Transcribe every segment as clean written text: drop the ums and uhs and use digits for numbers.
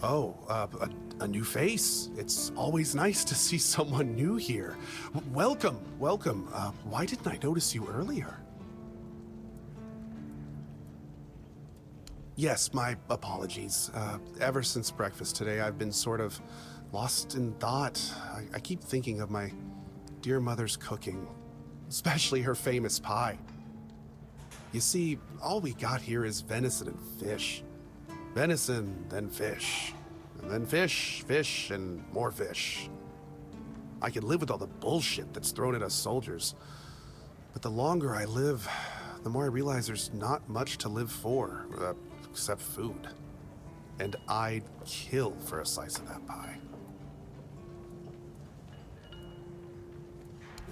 Oh, a new face. It's always nice to see someone new here. Welcome, welcome. Why didn't I notice you earlier? Yes, my apologies. Ever since breakfast today, I've been sort of lost in thought. I keep thinking of my dear mother's cooking, especially her famous pie. You see, all we got here is venison and fish. Venison, then fish. And then fish, fish, and more fish. I can live with all the bullshit that's thrown at us soldiers. But the longer I live, the more I realize there's not much to live for, except food. And I'd kill for a slice of that pie.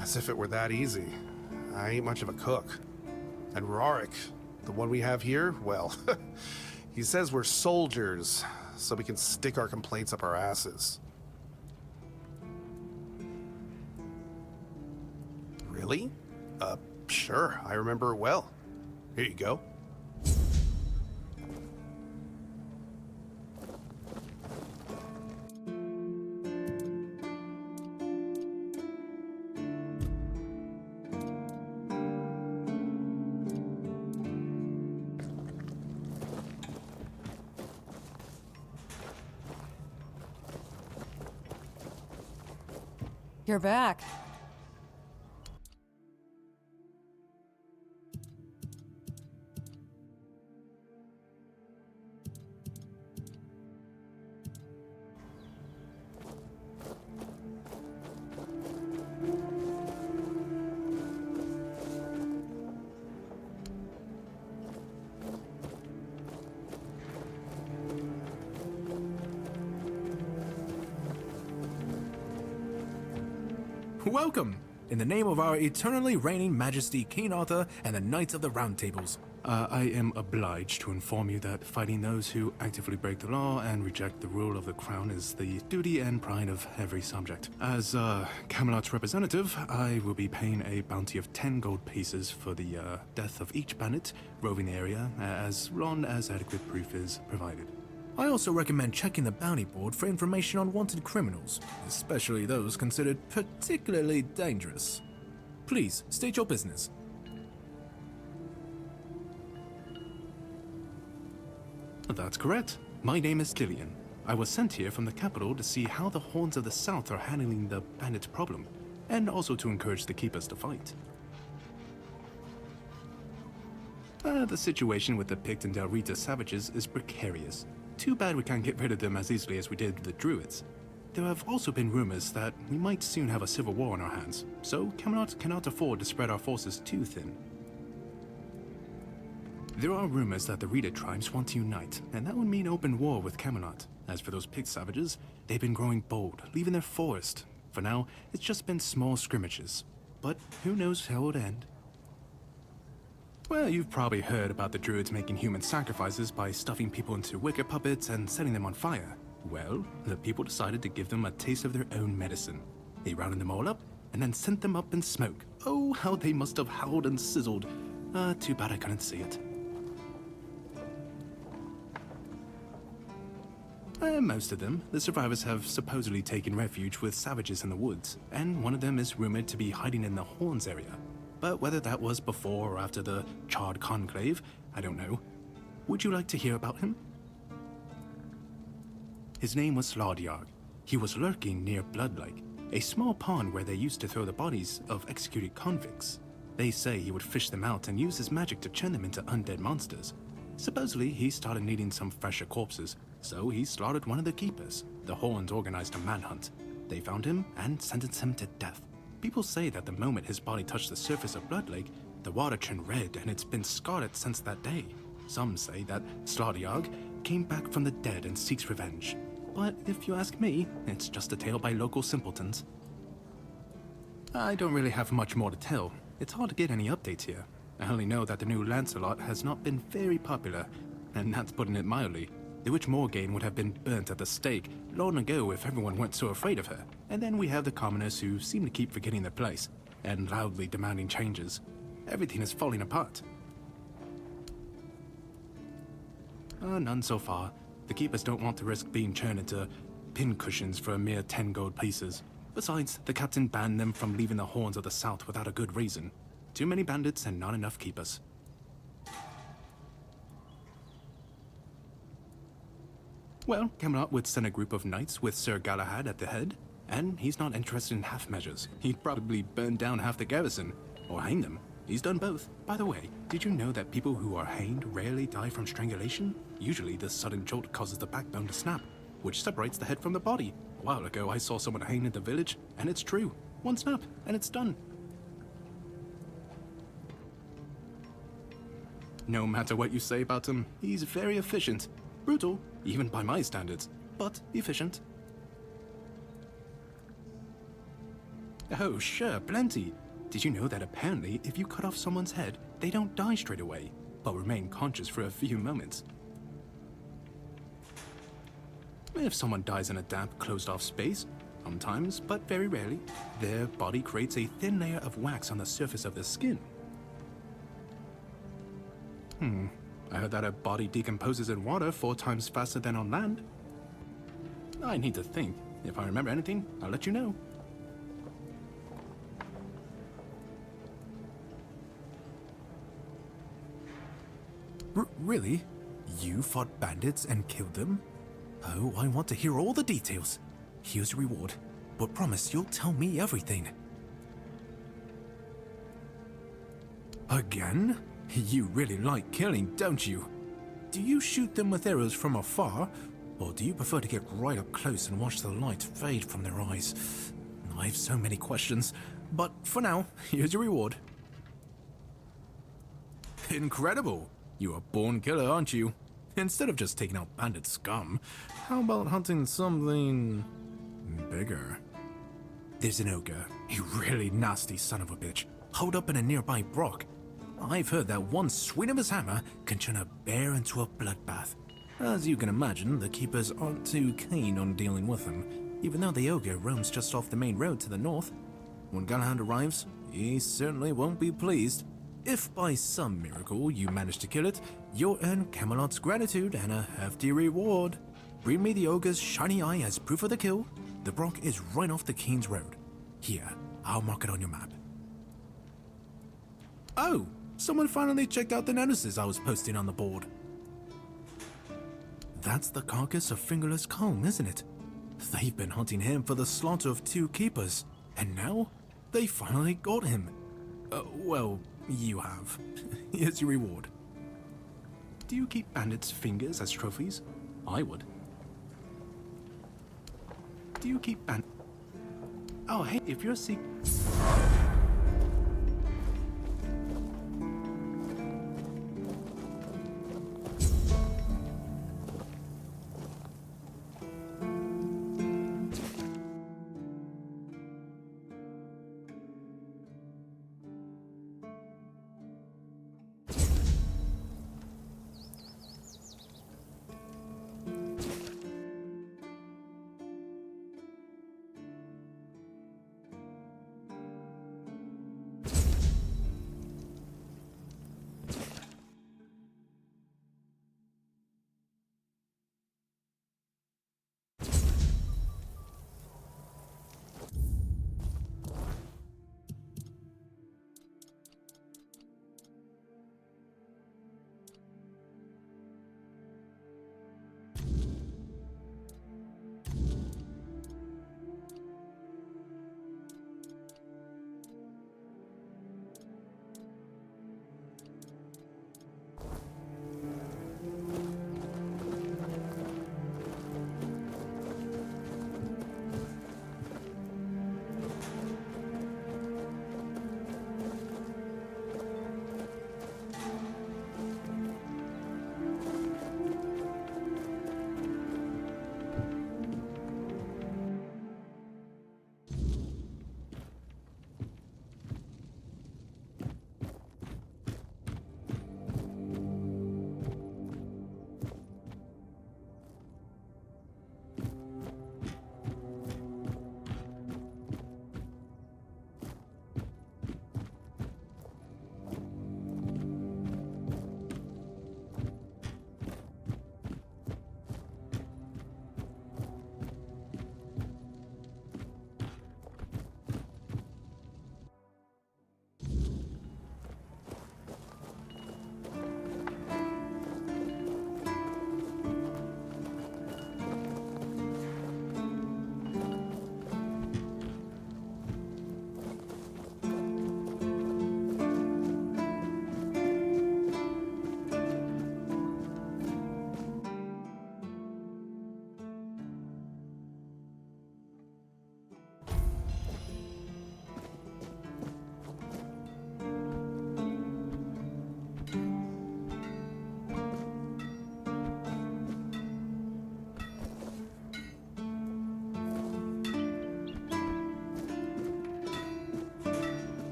As if it were that easy. I ain't much of a cook. And Rorik, the one we have here, well, he says we're soldiers, so we can stick our complaints up our asses. Really? Sure, I remember it well. Here you go. You're back. Welcome! In the name of our eternally reigning Majesty King Arthur and the Knights of the Round Tables, I am obliged to inform you that fighting those who actively break the law and reject the rule of the crown is the duty and pride of every subject. As Camelot's representative, I will be paying a bounty of 10 gold pieces for the death of each bandit roving the area, as long as adequate proof is provided. I also recommend checking the bounty board for information on wanted criminals, especially those considered particularly dangerous. Please, state your business. That's correct. My name is Lillian. I was sent here from the capital to see how the Horns of the South are handling the bandit problem, and also to encourage the Keepers to fight. The situation with the Pict and Del Rita savages is precarious. Too bad we can't get rid of them as easily as we did the Druids. There have also been rumors that we might soon have a civil war on our hands, so Camelot cannot afford to spread our forces too thin. There are rumors that the Rita tribes want to unite, and that would mean open war with Camelot. As for those Pict savages, they've been growing bold, leaving their forest. For now, it's just been small scrimmages. But who knows how it would end. Well, you've probably heard about the Druids making human sacrifices by stuffing people into wicker puppets and setting them on fire. Well, the people decided to give them a taste of their own medicine. They rounded them all up and then sent them up in smoke. Oh, how they must have howled and sizzled. Too bad I couldn't see it. Most of them, the survivors have supposedly taken refuge with savages in the woods, and one of them is rumored to be hiding in the Horns area. But whether that was before or after the Charred Conclave, I don't know. Would you like to hear about him? His name was Slaudyarg. He was lurking near Blood Lake, a small pond where they used to throw the bodies of executed convicts. They say he would fish them out and use his magic to turn them into undead monsters. Supposedly, he started needing some fresher corpses, so he slaughtered one of the keepers. The Horns organized a manhunt. They found him and sentenced him to death. People say that the moment his body touched the surface of Blood Lake, the water turned red and it's been scarred since that day. Some say that Slaudyarg came back from the dead and seeks revenge. But if you ask me, it's just a tale by local simpletons. I don't really have much more to tell. It's hard to get any updates here. I only know that the new Lancelot has not been very popular, and that's putting it mildly. The Witch Morgaine would have been burnt at the stake long ago if everyone weren't so afraid of her. And then we have the commoners who seem to keep forgetting their place, and loudly demanding changes. Everything is falling apart. None so far. The keepers don't want to risk being turned into pincushions for a mere 10 gold pieces. Besides, the captain banned them from leaving the horns of the south without a good reason. Too many bandits and not enough keepers. Well, Camelot would send a group of knights with Sir Galahad at the head, and he's not interested in half measures. He'd probably burn down half the garrison, or hang them. He's done both. By the way, did you know that people who are hanged rarely die from strangulation? Usually the sudden jolt causes the backbone to snap, which separates the head from the body. A while ago I saw someone hanged in the village, and it's true. One snap, and it's done. No matter what you say about him, he's very efficient. Brutal, even by my standards, but efficient. Oh, sure, plenty. Did you know that apparently if you cut off someone's head, they don't die straight away, but remain conscious for a few moments? If someone dies in a damp, closed-off space, sometimes, but very rarely, their body creates a thin layer of wax on the surface of the skin. I heard that a body decomposes in water 4 times faster than on land. I need to think. If I remember anything, I'll let you know. Really? You fought bandits and killed them? Oh, I want to hear all the details. Here's your reward, but promise you'll tell me everything. Again? You really like killing, don't you? Do you shoot them with arrows from afar, or do you prefer to get right up close and watch the light fade from their eyes? I have so many questions, but for now, here's your reward. Incredible! You're a born killer, aren't you? Instead of just taking out bandit scum, how about hunting something bigger? There's an ogre, a really nasty son of a bitch, holed up in a nearby brook. I've heard that one swing of his hammer can turn a bear into a bloodbath. As you can imagine, the keepers aren't too keen on dealing with him, even though the ogre roams just off the main road to the north. When Galahad arrives, he certainly won't be pleased. If by some miracle you manage to kill it, you'll earn Camelot's gratitude and a hefty reward. Bring me the ogre's shiny eye as proof of the kill. The brook is right off the King's Road. Here, I'll mark it on your map. Oh, someone finally checked out the notices I was posting on the board. That's the carcass of Fingerless Combe, isn't it? They've been hunting him for the slaughter of 2 keepers, and now they finally got him. Well, you have. Here's your reward. Do you keep bandits' fingers as trophies? I would. Do you keep Oh, hey, if you're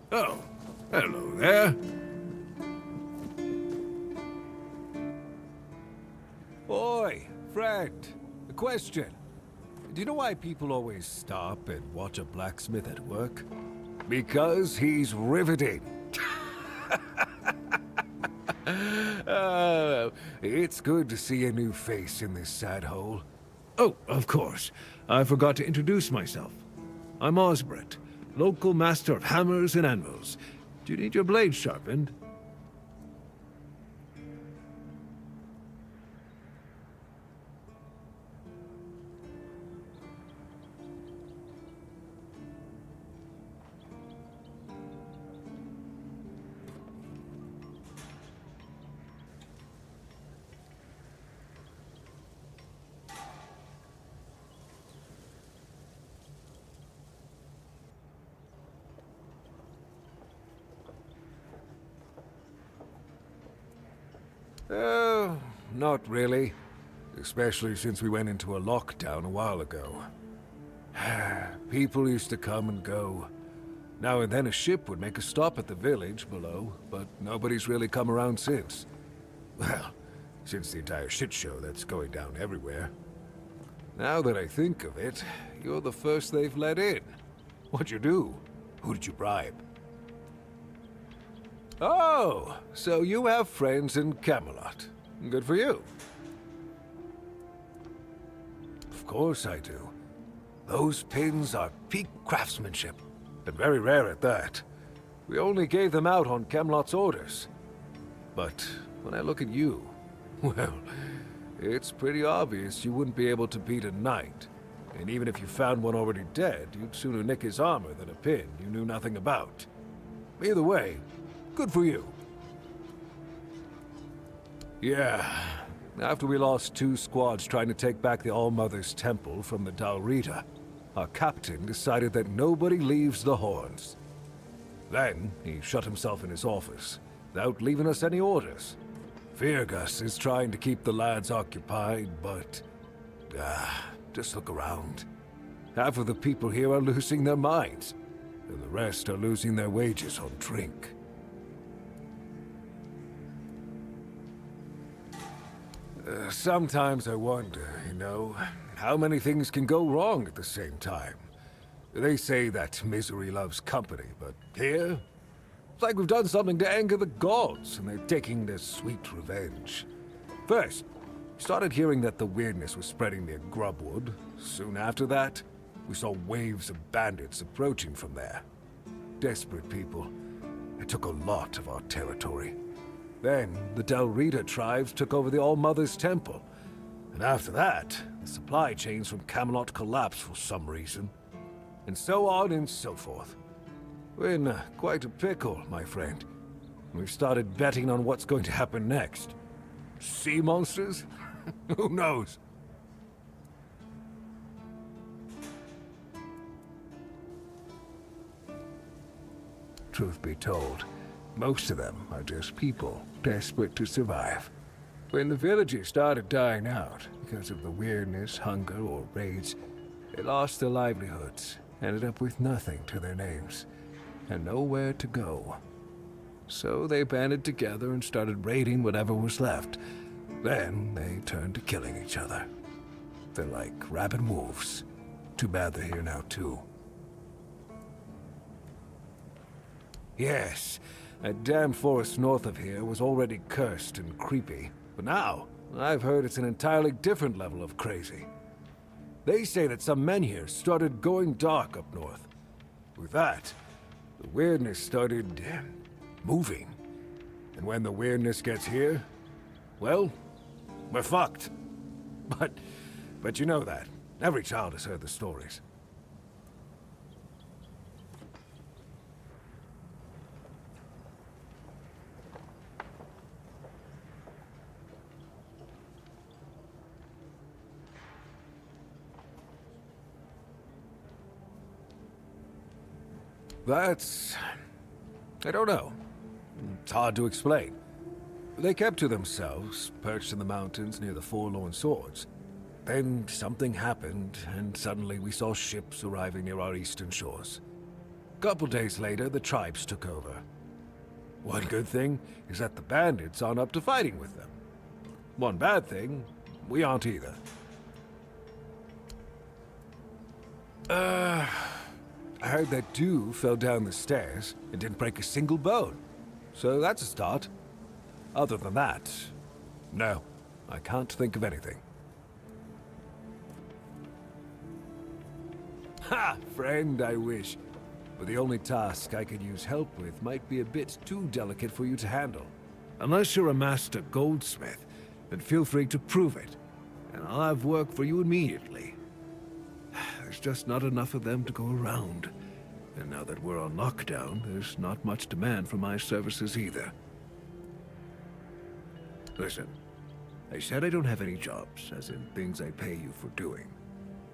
Oh, hello there. Oi, friend. A question. Do you know why people always stop and watch a blacksmith at work? Because he's riveting. It's good to see a new face in this sad hole. Oh, of course. I forgot to introduce myself. I'm Osbert, local master of hammers and anvils. Do you need your blade sharpened? Oh, not really. Especially since we went into a lockdown a while ago. People used to come and go. Now and then a ship would make a stop at the village below, but nobody's really come around since. Well, since the entire shit show that's going down everywhere. Now that I think of it, you're the first they've let in. What'd you do? Who did you bribe? Oh, so you have friends in Camelot. Good for you. Of course I do. Those pins are peak craftsmanship, and very rare at that. We only gave them out on Camelot's orders. But when I look at you, well, it's pretty obvious you wouldn't be able to beat a knight. And even if you found one already dead, you'd sooner nick his armor than a pin you knew nothing about. Either way, good for you. Yeah, after we lost 2 squads trying to take back the All-Mother's Temple from the Dalrita, our captain decided that nobody leaves the Horns. Then, he shut himself in his office, without leaving us any orders. Virgus is trying to keep the lads occupied, but... just look around. Half of the people here are losing their minds, and the rest are losing their wages on drink. Sometimes I wonder, you know, how many things can go wrong at the same time. They say that misery loves company, but here, it's like we've done something to anger the gods, and they're taking their sweet revenge. First, we started hearing that the weirdness was spreading near Grubwood. Soon after that, we saw waves of bandits approaching from there. Desperate people. It took a lot of our territory. Then, the Dalrita tribes took over the All-Mother's Temple. And after that, the supply chains from Camelot collapsed for some reason. And so on and so forth. We're in quite a pickle, my friend. We've started betting on what's going to happen next. Sea monsters? Who knows? Truth be told, most of them are just people desperate to survive. When the villagers started dying out because of the weirdness, hunger, or raids, they lost their livelihoods, ended up with nothing to their names, and nowhere to go. So they banded together and started raiding whatever was left. Then they turned to killing each other. They're like rabid wolves. Too bad they're here now, too. Yes, that damn forest north of here was already cursed and creepy. But now, I've heard it's an entirely different level of crazy. They say that some men here started going dark up north. With that, the weirdness started moving. And when the weirdness gets here, well, we're fucked. But you know that. Every child has heard the stories. I don't know. It's hard to explain. They kept to themselves, perched in the mountains near the Forlorn Swords. Then something happened, and suddenly we saw ships arriving near our eastern shores. Couple days later, the tribes took over. One good thing is that the bandits aren't up to fighting with them. One bad thing, we aren't either. I heard that Dew fell down the stairs and didn't break a single bone. So that's a start. Other than that, no, I can't think of anything. Ha! Friend, I wish. But the only task I could use help with might be a bit too delicate for you to handle. Unless you're a master goldsmith, then feel free to prove it, and I'll have work for you immediately. There's just not enough of them to go around. And now that we're on lockdown, there's not much demand for my services either. Listen, I said I don't have any jobs, as in things I pay you for doing.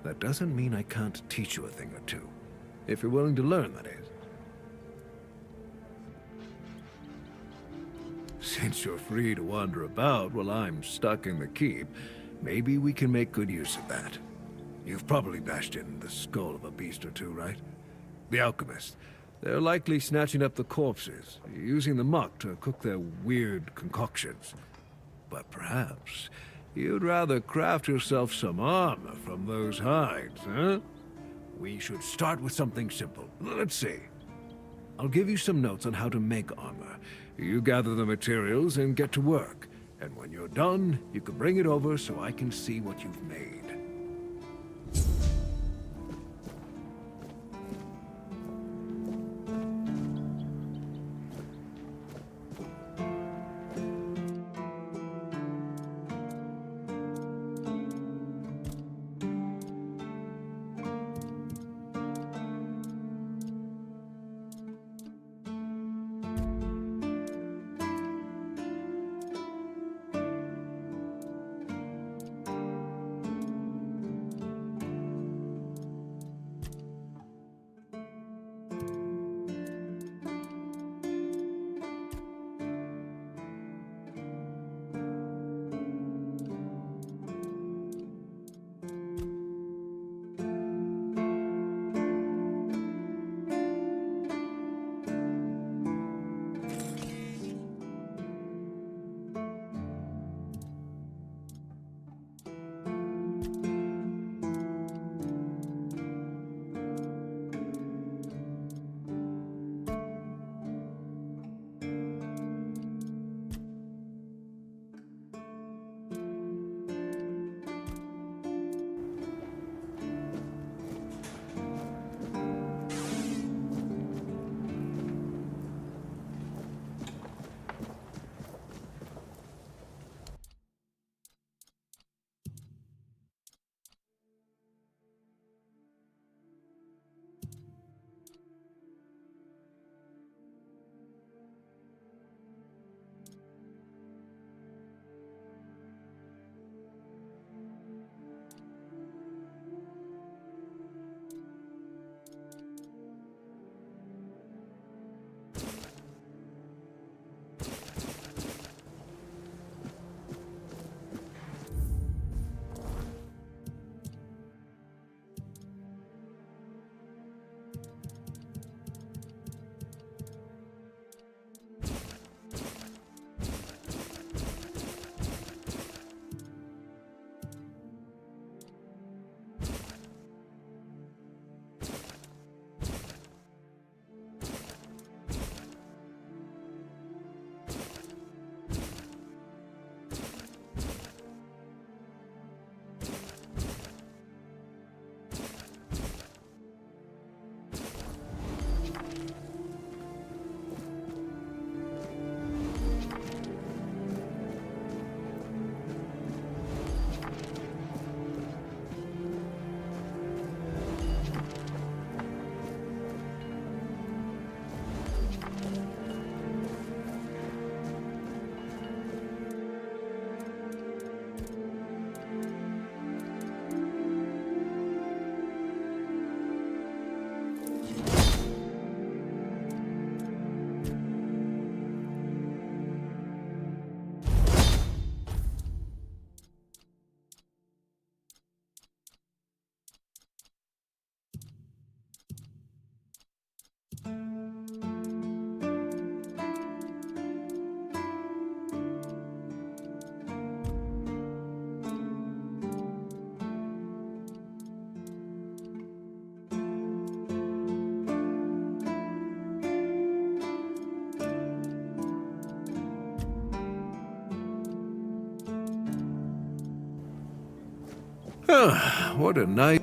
That doesn't mean I can't teach you a thing or two. If you're willing to learn, that is. Since you're free to wander about while I'm stuck in the keep, maybe we can make good use of that. You've probably bashed in the skull of a beast or two, right? The alchemists. They're likely snatching up the corpses, using the muck to cook their weird concoctions. But perhaps you'd rather craft yourself some armor from those hides, huh? We should start with something simple. Let's see. I'll give you some notes on how to make armor. You gather the materials and get to work. And when you're done, you can bring it over so I can see what you've made. What a night.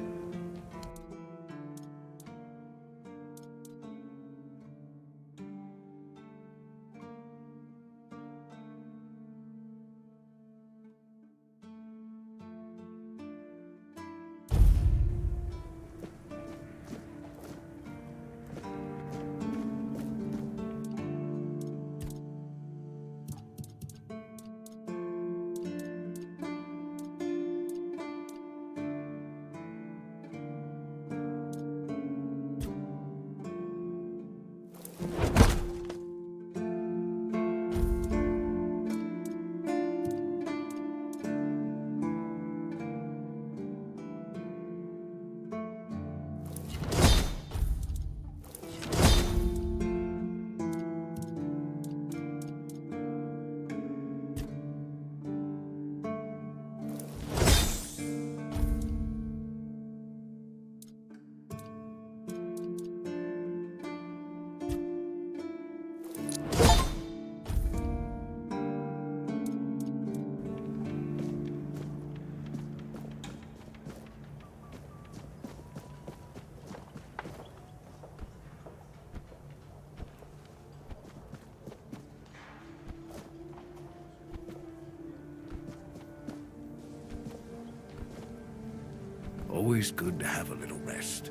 Always good to have a little rest.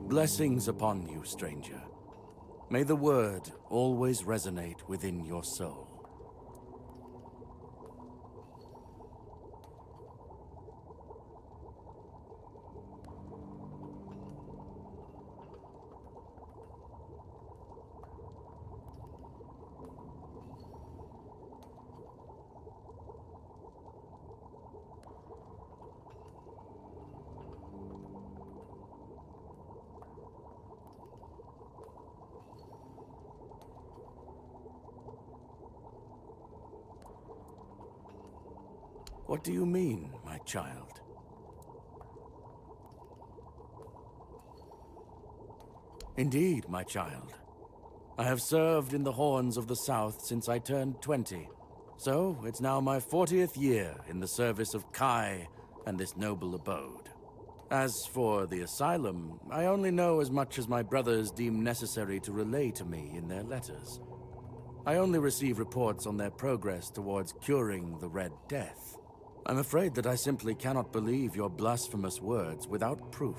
Blessings upon you, stranger. May the word always resonate within your soul. What do you mean, my child? Indeed, my child. I have served in the Horns of the South since I turned 20. So, it's now my 40th year in the service of Kai and this noble abode. As for the asylum, I only know as much as my brothers deem necessary to relay to me in their letters. I only receive reports on their progress towards curing the Red Death. I'm afraid that I simply cannot believe your blasphemous words without proof.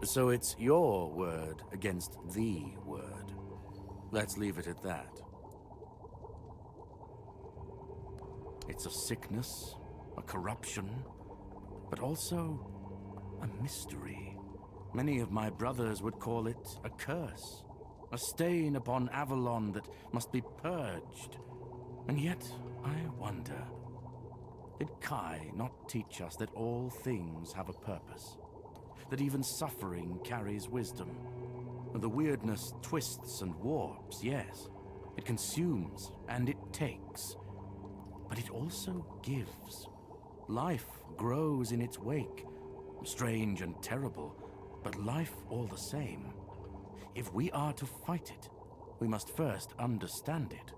So it's your word against the word. Let's leave it at that. It's a sickness, a corruption, but also a mystery. Many of my brothers would call it a curse, a stain upon Avalon that must be purged. And yet, I wonder, did Kai not teach us that all things have a purpose? That even suffering carries wisdom? The weirdness twists and warps, yes. It consumes and it takes. But it also gives. Life grows in its wake. Strange and terrible, but life all the same. If we are to fight it, we must first understand it.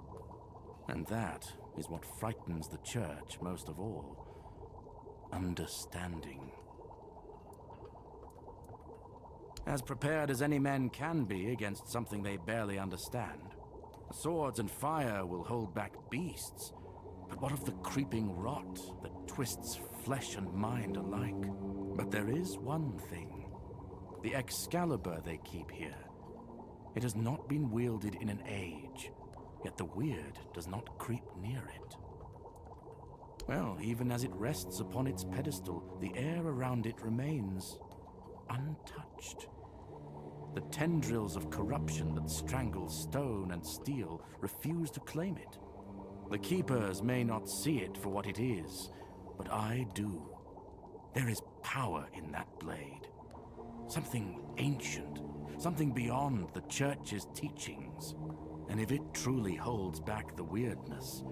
And that is what frightens the Church most of all. Understanding. As prepared as any men can be against something they barely understand. Swords and fire will hold back beasts. But what of the creeping rot that twists flesh and mind alike? But there is one thing. The Excalibur they keep here. It has not been wielded in an age. Yet the weird does not creep near it. Well, even as it rests upon its pedestal, the air around it remains untouched. The tendrils of corruption that strangle stone and steel refuse to claim it. The Keepers may not see it for what it is, but I do. There is power in that blade. Something ancient, something beyond the Church's teachings. And if it truly holds back the weirdness,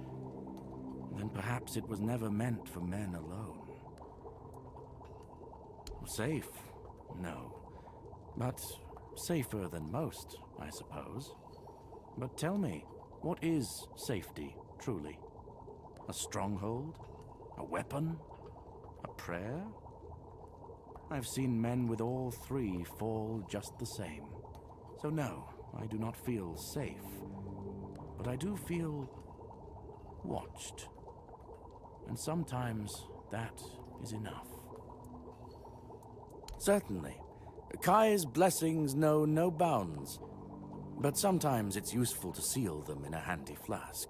then perhaps it was never meant for men alone. Safe? No. But safer than most, I suppose. But tell me, what is safety, truly? A stronghold? A weapon? A prayer? I've seen men with all three fall just the same. So no, I do not feel safe. But I do feel watched. And sometimes that is enough. Certainly, Kai's blessings know no bounds, but sometimes it's useful to seal them in a handy flask.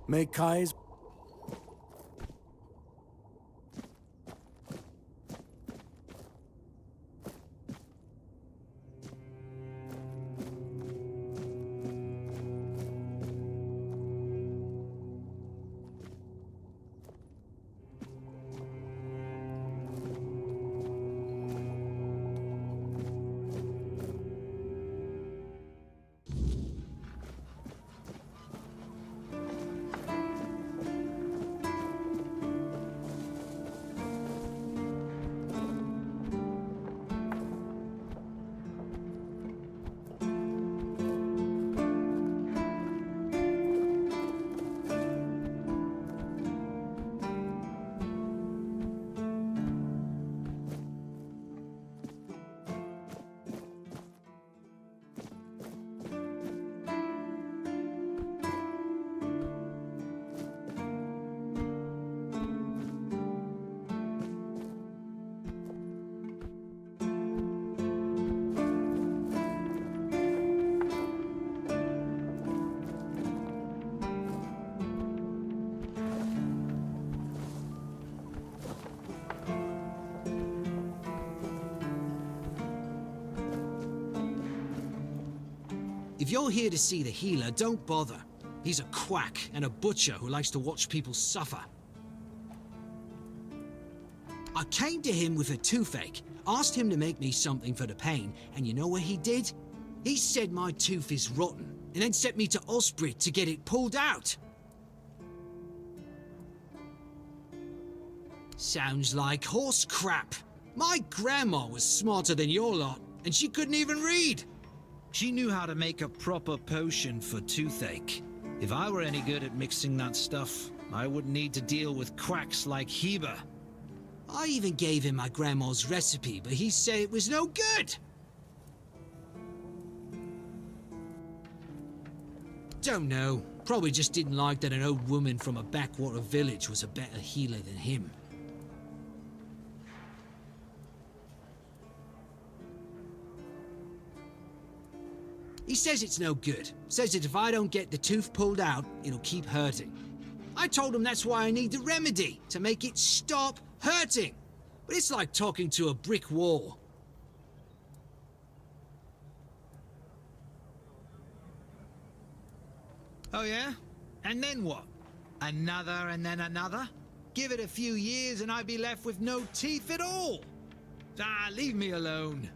May Kai's... If you're here to see the healer, don't bother. He's a quack and a butcher who likes to watch people suffer. I came to him with a toothache, asked him to make me something for the pain, and you know what he did? He said my tooth is rotten, and then sent me to Osprey to get it pulled out. Sounds like horse crap. My grandma was smarter than your lot, and she couldn't even read. She knew how to make a proper potion for toothache. If I were any good at mixing that stuff, I wouldn't need to deal with quacks like Heber. I even gave him my grandma's recipe, but he said it was no good. Don't know. Probably just didn't like that an old woman from a backwater village was a better healer than him. He says it's no good. Says that if I don't get the tooth pulled out, it'll keep hurting. I told him that's why I need the remedy, to make it stop hurting. But it's like talking to a brick wall. Oh yeah? And then what? Another and then another? Give it a few years and I'd be left with no teeth at all. Ah, leave me alone.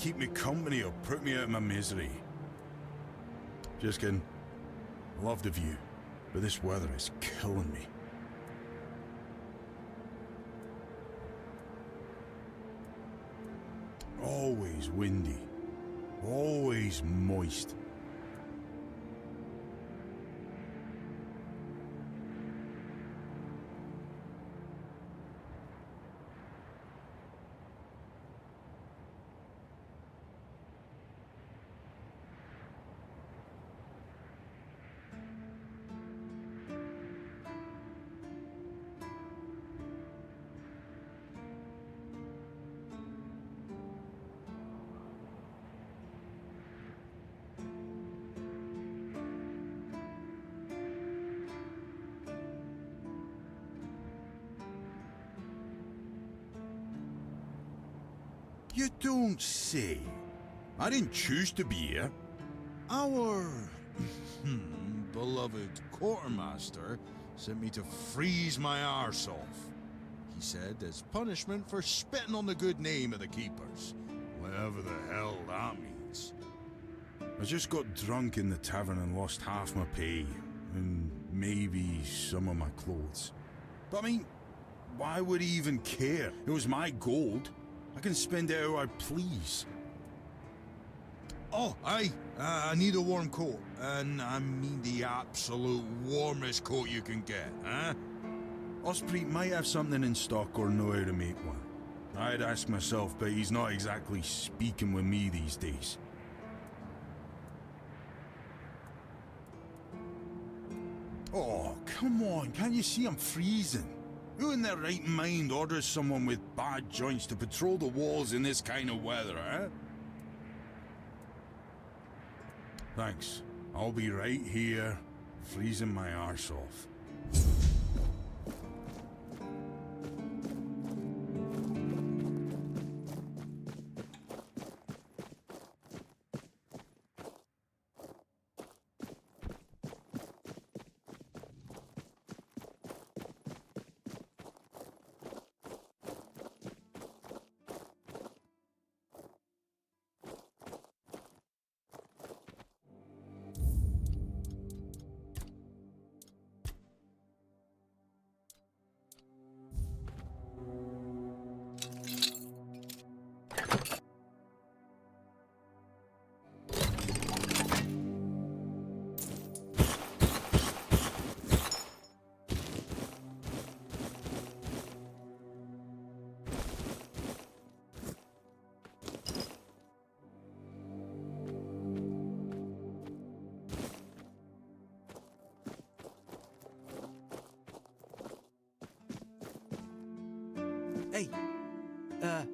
keep me company or put me out of my misery. Just kidding. I love the view, but this weather is killing me. Always windy. Always moist. You don't say. I didn't choose to be here. Our beloved quartermaster sent me to freeze my arse off. He said as punishment for spitting on the good name of the keepers. Whatever the hell that means. I just got drunk in the tavern and lost half my pay. And maybe some of my clothes. But I mean, why would he even care? It was my gold. I can spend it how I please. Oh, aye. I need a warm coat. And I mean the absolute warmest coat you can get, huh? Osprey might have something in stock or know how to make one. I'd ask myself, but he's not exactly speaking with me these days. Oh, come on. Can't you see I'm freezing? Who in their right mind orders someone with bad joints to patrol the walls in this kind of weather, eh? Thanks. I'll be right here, freezing my arse off.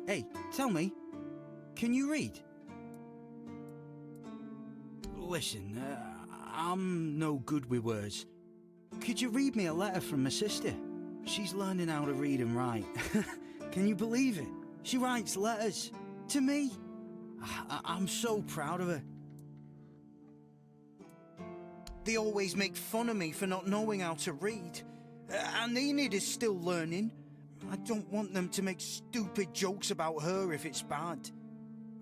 Hey, tell me, can you read? Listen, I'm no good with words. Could you read me a letter from my sister? She's learning how to read and write. Can you believe it? She writes letters to me. I'm so proud of her. They always make fun of me for not knowing how to read. And Enid is still learning. I don't want them to make stupid jokes about her if it's bad.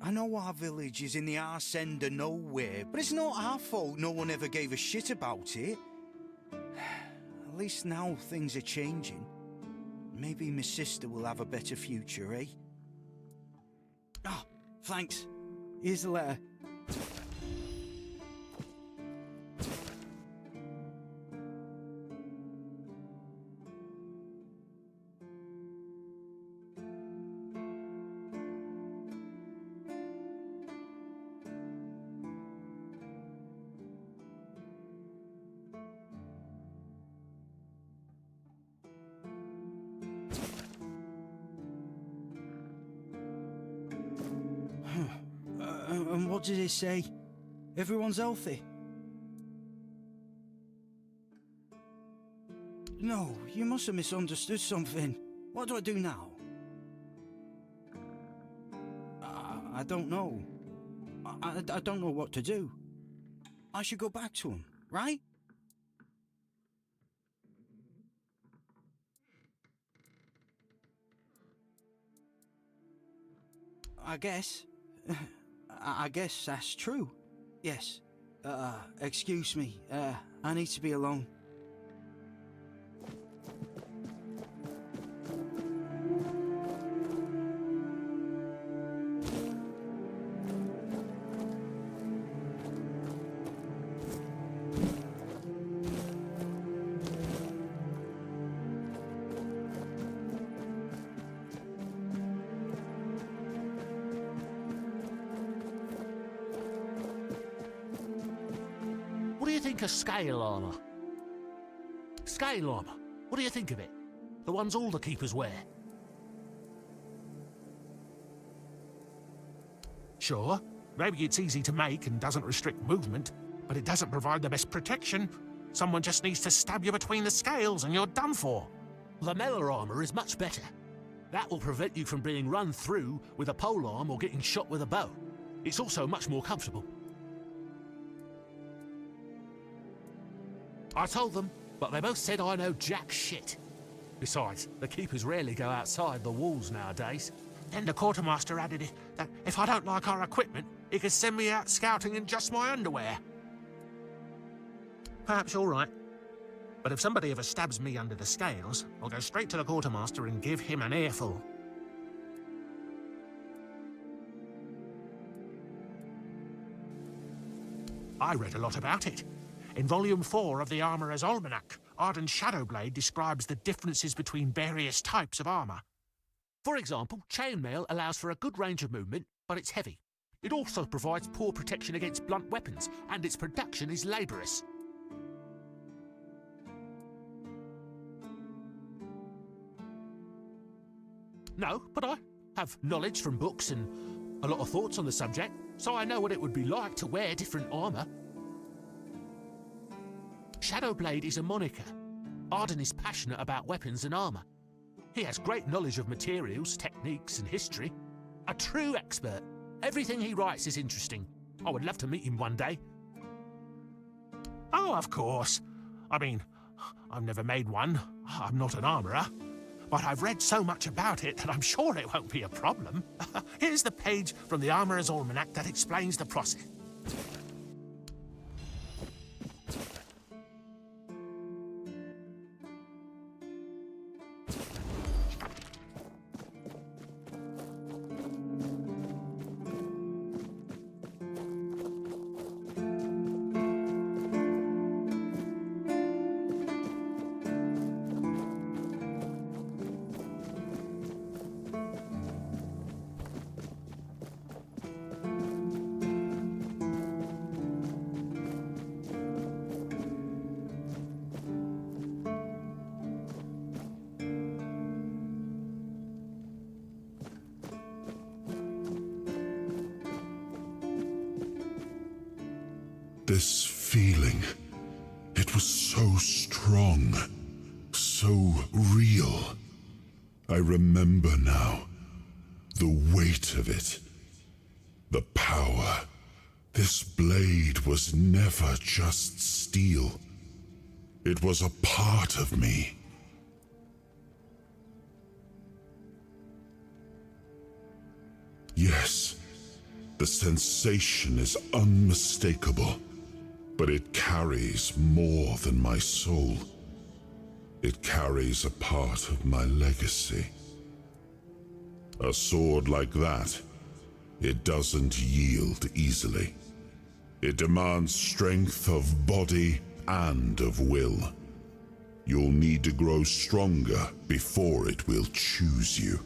I know our village is in the arse end of nowhere, but it's not our fault no one ever gave a shit about it. At least now things are changing. Maybe my sister will have a better future, eh? Ah, thanks. Here's the letter. And what did it say? Everyone's healthy? No, you must have misunderstood something. What do I do now? I don't know. I don't know what to do. I should go back to him, right? I guess. I guess that's true. Yes. Excuse me. I need to be alone. What do you think of scale armor? Scale armor. What do you think of it? The ones all the keepers wear. Sure, maybe it's easy to make and doesn't restrict movement, but it doesn't provide the best protection. Someone just needs to stab you between the scales and you're done for. Lamella armor is much better. That will prevent you from being run through with a polearm or getting shot with a bow. It's also much more comfortable. I told them, but they both said I know jack shit. Besides, the keepers rarely go outside the walls nowadays. Then the quartermaster added it that if I don't like our equipment, he could send me out scouting in just my underwear. Perhaps you're right. But if somebody ever stabs me under the scales, I'll go straight to the quartermaster and give him an earful. I read a lot about it. In Volume 4 of the Armourer's Almanac, Arden's Shadowblade describes the differences between various types of armour. For example, chainmail allows for a good range of movement, but it's heavy. It also provides poor protection against blunt weapons, and its production is laborious. No, but I have knowledge from books and a lot of thoughts on the subject, so I know what it would be like to wear different armour. Shadowblade is a moniker. Arden is passionate about weapons and armour. He has great knowledge of materials, techniques and history. A true expert. Everything he writes is interesting. I would love to meet him one day. Oh, of course. I mean, I've never made one. I'm not an armourer. But I've read so much about it that I'm sure it won't be a problem. Here's the page from the Armourer's Almanac that explains the process. This feeling, it was so strong, so real. I remember now, the weight of it, the power. This blade was never just steel. It was a part of me. Yes, the sensation is unmistakable. But it carries more than my soul. It carries a part of my legacy. A sword like that, it doesn't yield easily. It demands strength of body and of will. You'll need to grow stronger before it will choose you.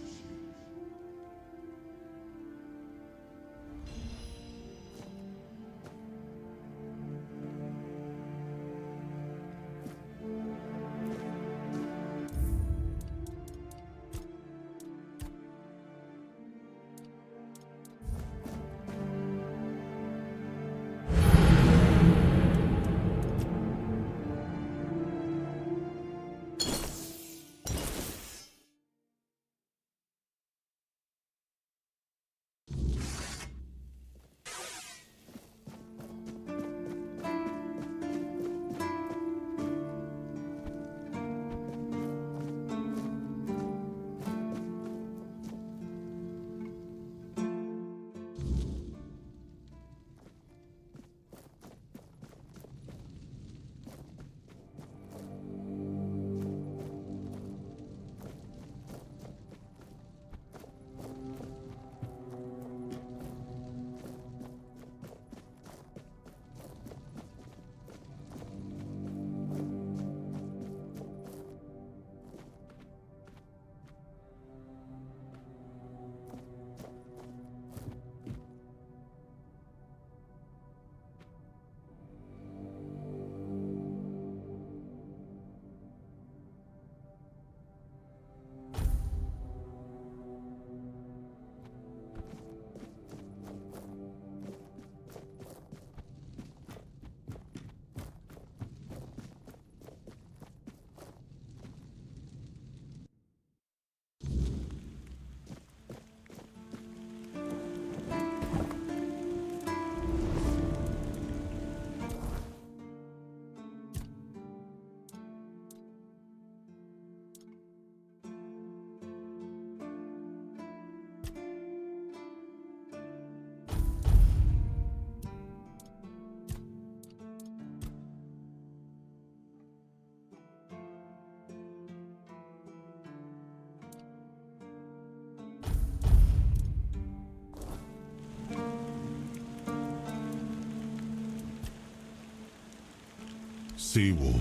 Seawall.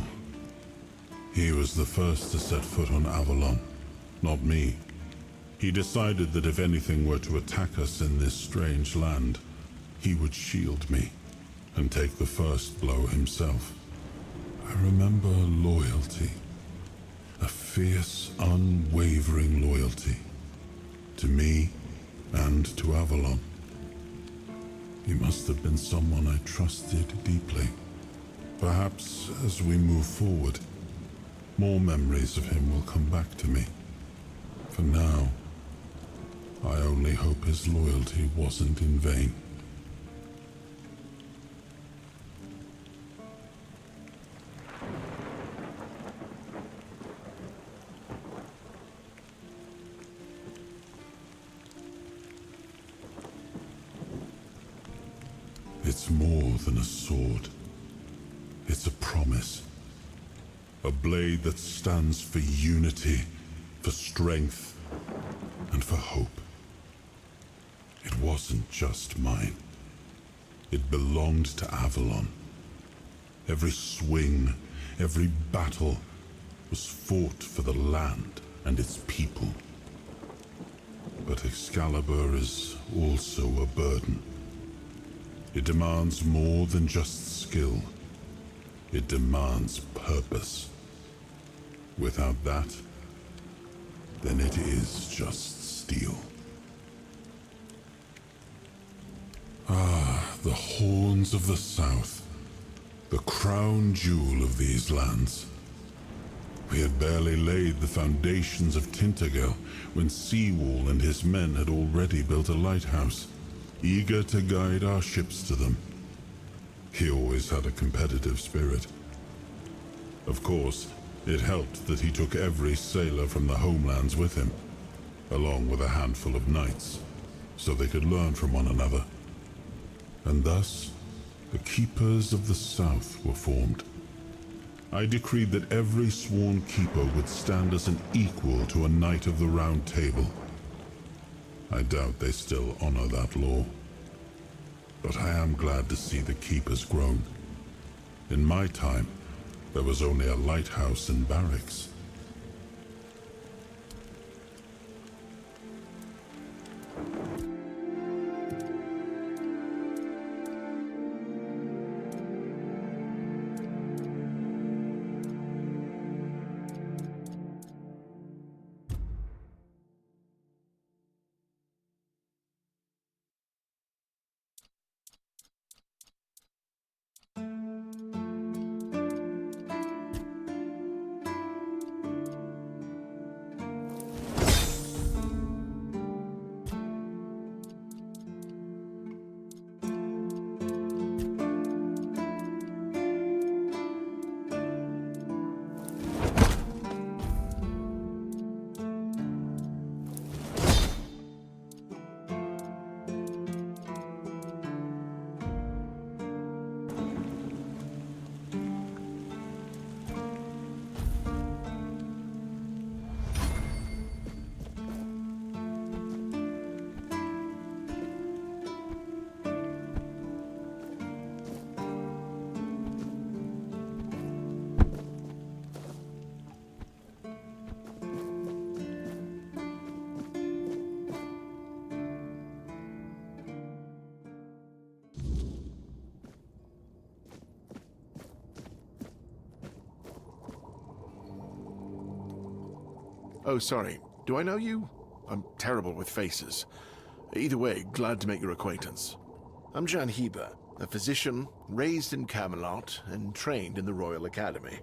He was the first to set foot on Avalon, not me. He decided that if anything were to attack us in this strange land, he would shield me and take the first blow himself. I remember loyalty. A fierce, unwavering loyalty. To me and to Avalon. He must have been someone I trusted deeply. Perhaps as we move forward, more memories of him will come back to me. For now, I only hope his loyalty wasn't in vain. It's more than a sword. It's a promise. A blade that stands for unity, for strength, and for hope. It wasn't just mine. It belonged to Avalon. Every swing, every battle was fought for the land and its people. But Excalibur is also a burden. It demands more than just skill. It demands purpose. Without that, then it is just steel. Ah, the horns of the South. The crown jewel of these lands. We had barely laid the foundations of Tintagel when Seawall and his men had already built a lighthouse, eager to guide our ships to them. He always had a competitive spirit. Of course, it helped that he took every sailor from the homelands with him, along with a handful of knights, so they could learn from one another. And thus, the Keepers of the South were formed. I decreed that every sworn keeper would stand as an equal to a Knight of the Round Table. I doubt they still honor that law. But I am glad to see the keepers grown. In my time, there was only a lighthouse and barracks. Oh, sorry. Do I know you? I'm terrible with faces. Either way, glad to make your acquaintance. I'm Jan Heber, a physician raised in Camelot and trained in the Royal Academy.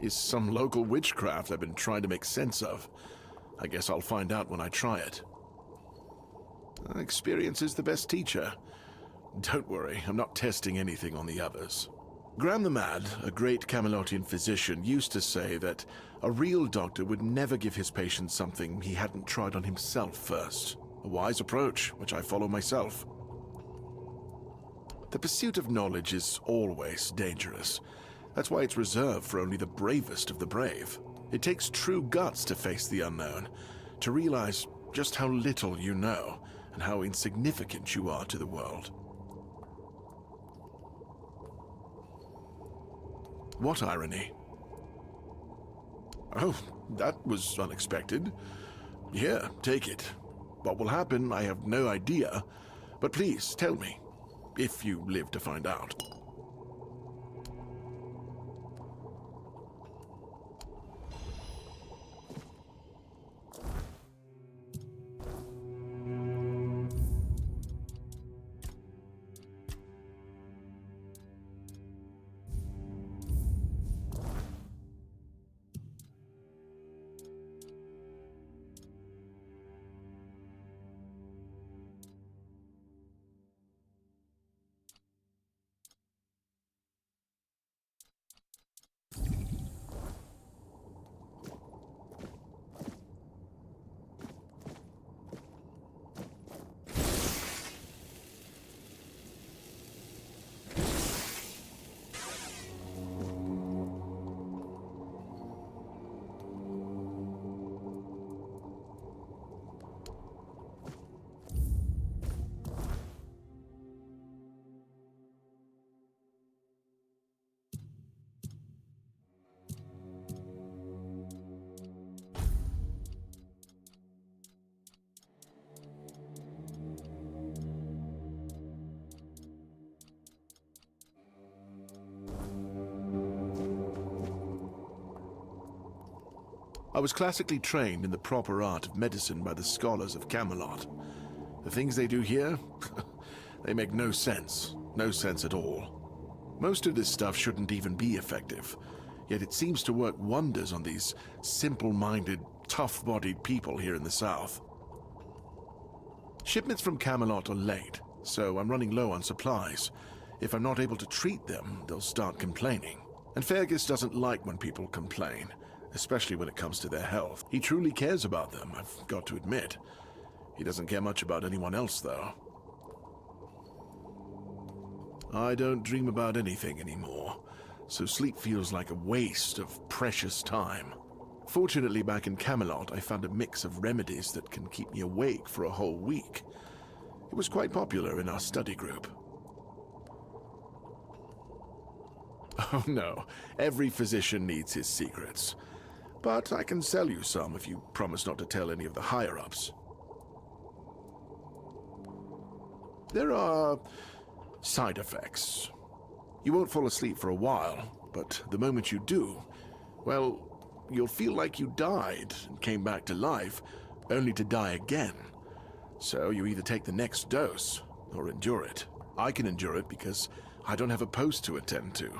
Is some local witchcraft I've been trying to make sense of. I guess I'll find out when I try it. Experience is the best teacher. Don't worry, I'm not testing anything on the others. Graham the Mad, a great Camelotian physician, used to say that a real doctor would never give his patients something he hadn't tried on himself first. A wise approach, which I follow myself. The pursuit of knowledge is always dangerous. That's why it's reserved for only the bravest of the brave. It takes true guts to face the unknown, to realize just how little you know and how insignificant you are to the world. What irony? Oh, that was unexpected. Here, take it. What will happen, I have no idea, but please tell me, if you live to find out. I was classically trained in the proper art of medicine by the scholars of Camelot. The things they do here, they make no sense. No sense at all. Most of this stuff shouldn't even be effective, yet it seems to work wonders on these simple-minded, tough-bodied people here in the south. Shipments from Camelot are late, so I'm running low on supplies. If I'm not able to treat them, they'll start complaining. And Fergus doesn't like when people complain, especially when it comes to their health. He truly cares about them, I've got to admit. He doesn't care much about anyone else, though. I don't dream about anything anymore, so sleep feels like a waste of precious time. Fortunately, back in Camelot, I found a mix of remedies that can keep me awake for a whole week. It was quite popular in our study group. Oh no, every physician needs his secrets. But I can sell you some if you promise not to tell any of the higher-ups. There are side effects. You won't fall asleep for a while, but the moment you do, well, you'll feel like you died and came back to life, only to die again. So you either take the next dose or endure it. I can endure it because I don't have a post to attend to.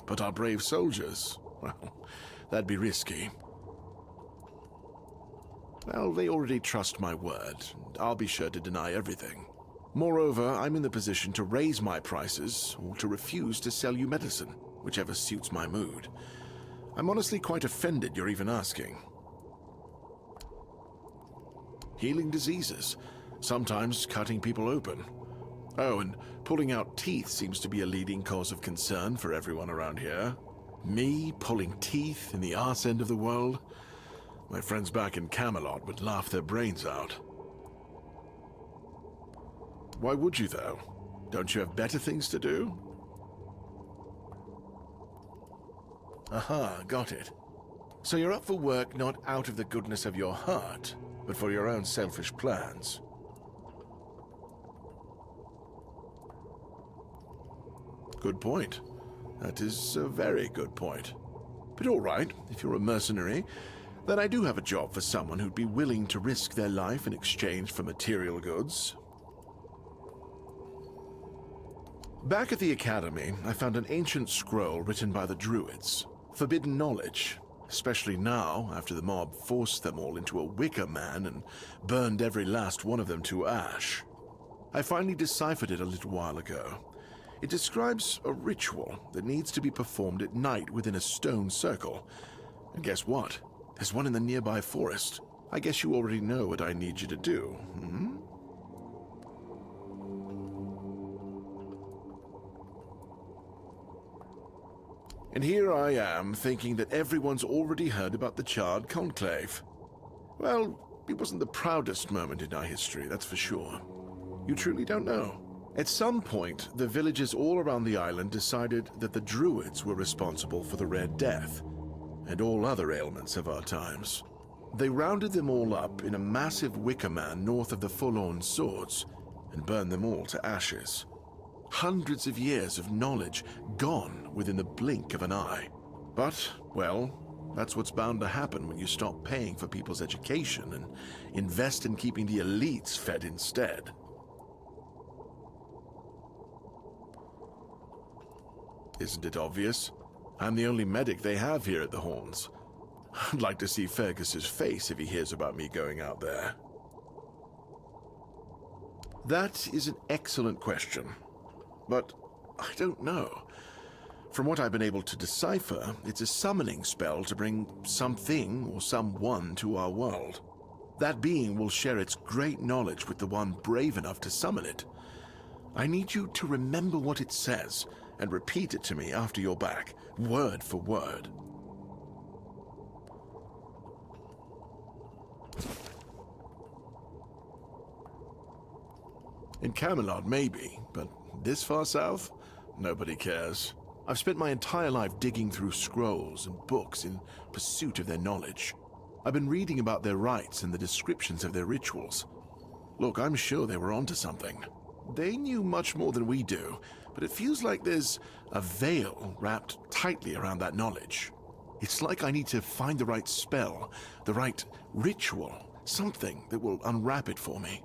But our brave soldiers, well, that'd be risky. Well, they already trust my word, and I'll be sure to deny everything. Moreover, I'm in the position to raise my prices or to refuse to sell you medicine, whichever suits my mood. I'm honestly quite offended you're even asking. Healing diseases, sometimes cutting people open. Oh, and pulling out teeth seems to be a leading cause of concern for everyone around here. Me pulling teeth in the arse end of the world? My friends back in Camelot would laugh their brains out. Why would you, though? Don't you have better things to do? Aha, got it. So you're up for work not out of the goodness of your heart, but for your own selfish plans. Good point. That is a very good point. But all right, if you're a mercenary, then I do have a job for someone who'd be willing to risk their life in exchange for material goods. Back at the Academy, I found an ancient scroll written by the Druids. Forbidden knowledge, especially now after the mob forced them all into a wicker man and burned every last one of them to ash. I finally deciphered it a little while ago. It describes a ritual that needs to be performed at night within a stone circle. And guess what? There's one in the nearby forest. I guess you already know what I need you to do, hmm? And here I am, thinking that everyone's already heard about the Charred Conclave. Well, it wasn't the proudest moment in our history, that's for sure. You truly don't know. At some point, the villagers all around the island decided that the Druids were responsible for the Red Death, and all other ailments of our times. They rounded them all up in a massive wicker man north of the Forlorn Swords, and burned them all to ashes. Hundreds of years of knowledge gone within the blink of an eye. But, well, that's what's bound to happen when you stop paying for people's education and invest in keeping the elites fed instead. Isn't it obvious? I'm the only medic they have here at the Horns. I'd like to see Fergus's face if he hears about me going out there. That is an excellent question. But I don't know. From what I've been able to decipher, it's a summoning spell to bring something or someone to our world. That being will share its great knowledge with the one brave enough to summon it. I need you to remember what it says and repeat it to me after you're back, word for word. In Camelot, maybe, but this far south? Nobody cares. I've spent my entire life digging through scrolls and books in pursuit of their knowledge. I've been reading about their rites and the descriptions of their rituals. Look, I'm sure they were onto something. They knew much more than we do, but it feels like there's a veil wrapped tightly around that knowledge. It's like I need to find the right spell, the right ritual, something that will unwrap it for me.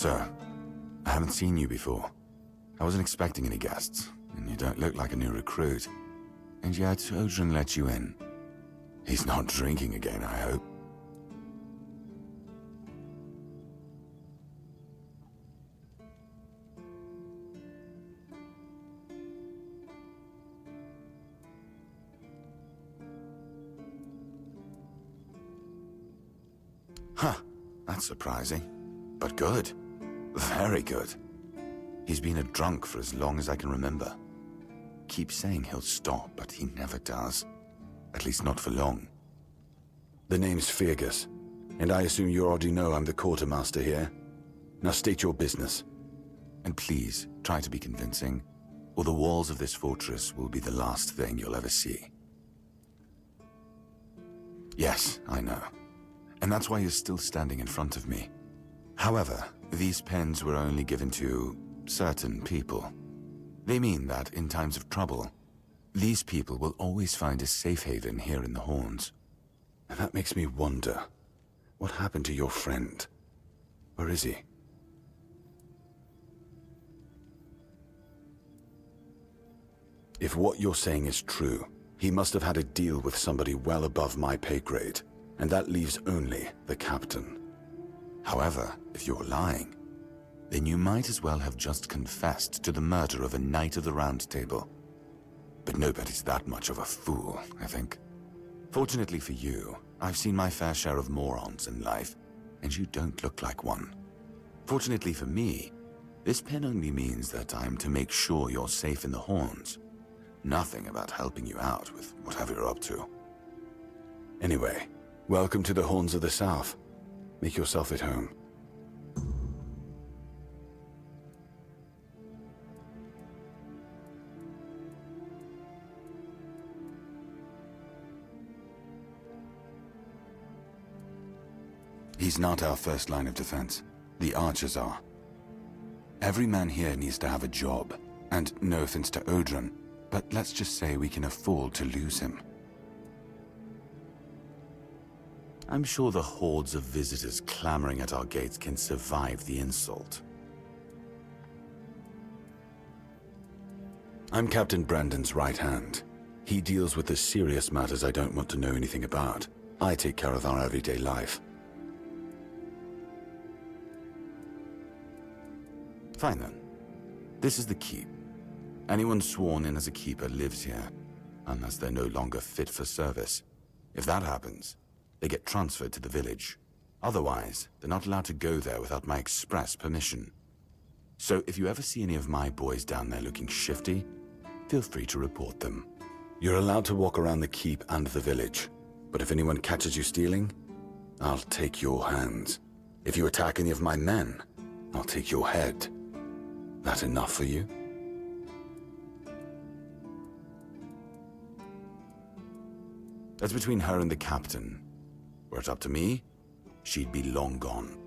So, I haven't seen you before. I wasn't expecting any guests, and you don't look like a new recruit. And yet, Odrin let you in. He's not drinking again, I hope. Huh, that's surprising. But good. Very good. He's been a drunk for as long as I can remember. Keeps saying he'll stop, but he never does. At least not for long. The name's Fergus, and I assume you already know I'm the quartermaster here. Now state your business. And please, try to be convincing, or the walls of this fortress will be the last thing you'll ever see. Yes, I know. And that's why you're still standing in front of me. However, these pens were only given to certain people. They mean that in times of trouble, these people will always find a safe haven here in the Horns. And that makes me wonder, what happened to your friend? Where is he? If what you're saying is true, he must have had a deal with somebody well above my pay grade, and that leaves only the captain. However, if you're lying, then you might as well have just confessed to the murder of a Knight of the Round Table. But nobody's that much of a fool, I think. Fortunately for you, I've seen my fair share of morons in life, and you don't look like one. Fortunately for me, this pen only means that I'm to make sure you're safe in the Horns. Nothing about helping you out with whatever you're up to. Anyway, welcome to the Horns of the South. Make yourself at home. He's not our first line of defense. The archers are. Every man here needs to have a job, and no offense to Odrin, but let's just say we can afford to lose him. I'm sure the hordes of visitors clamoring at our gates can survive the insult. I'm Captain Brandon's right hand. He deals with the serious matters I don't want to know anything about. I take care of our everyday life. Fine then. This is the keep. Anyone sworn in as a keeper lives here, unless they're no longer fit for service. If that happens, they get transferred to the village. Otherwise, they're not allowed to go there without my express permission. So if you ever see any of my boys down there looking shifty, feel free to report them. You're allowed to walk around the keep and the village, but if anyone catches you stealing, I'll take your hands. If you attack any of my men, I'll take your head. That enough for you? That's between her and the captain. Were it up to me, she'd be long gone.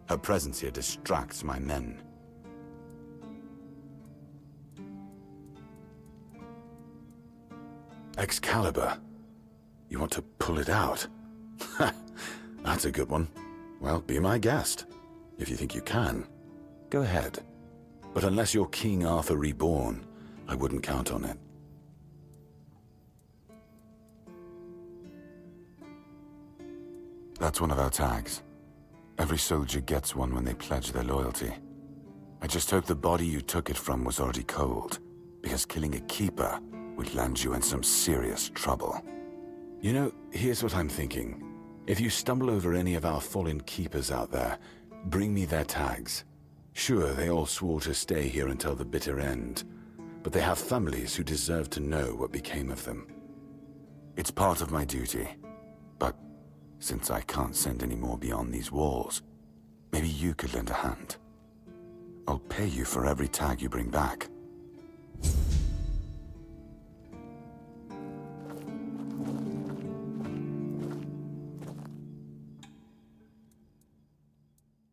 Her presence here distracts my men. Excalibur? You want to pull it out? That's a good one. Well, be my guest. If you think you can, go ahead. But unless you're King Arthur reborn, I wouldn't count on it. That's one of our tags. Every soldier gets one when they pledge their loyalty. I just hope the body you took it from was already cold, because killing a keeper would land you in some serious trouble. You know, here's what I'm thinking. If you stumble over any of our fallen keepers out there, bring me their tags. Sure, they all swore to stay here until the bitter end, but they have families who deserve to know what became of them. It's part of my duty, but since I can't send any more beyond these walls, maybe you could lend a hand. I'll pay you for every tag you bring back.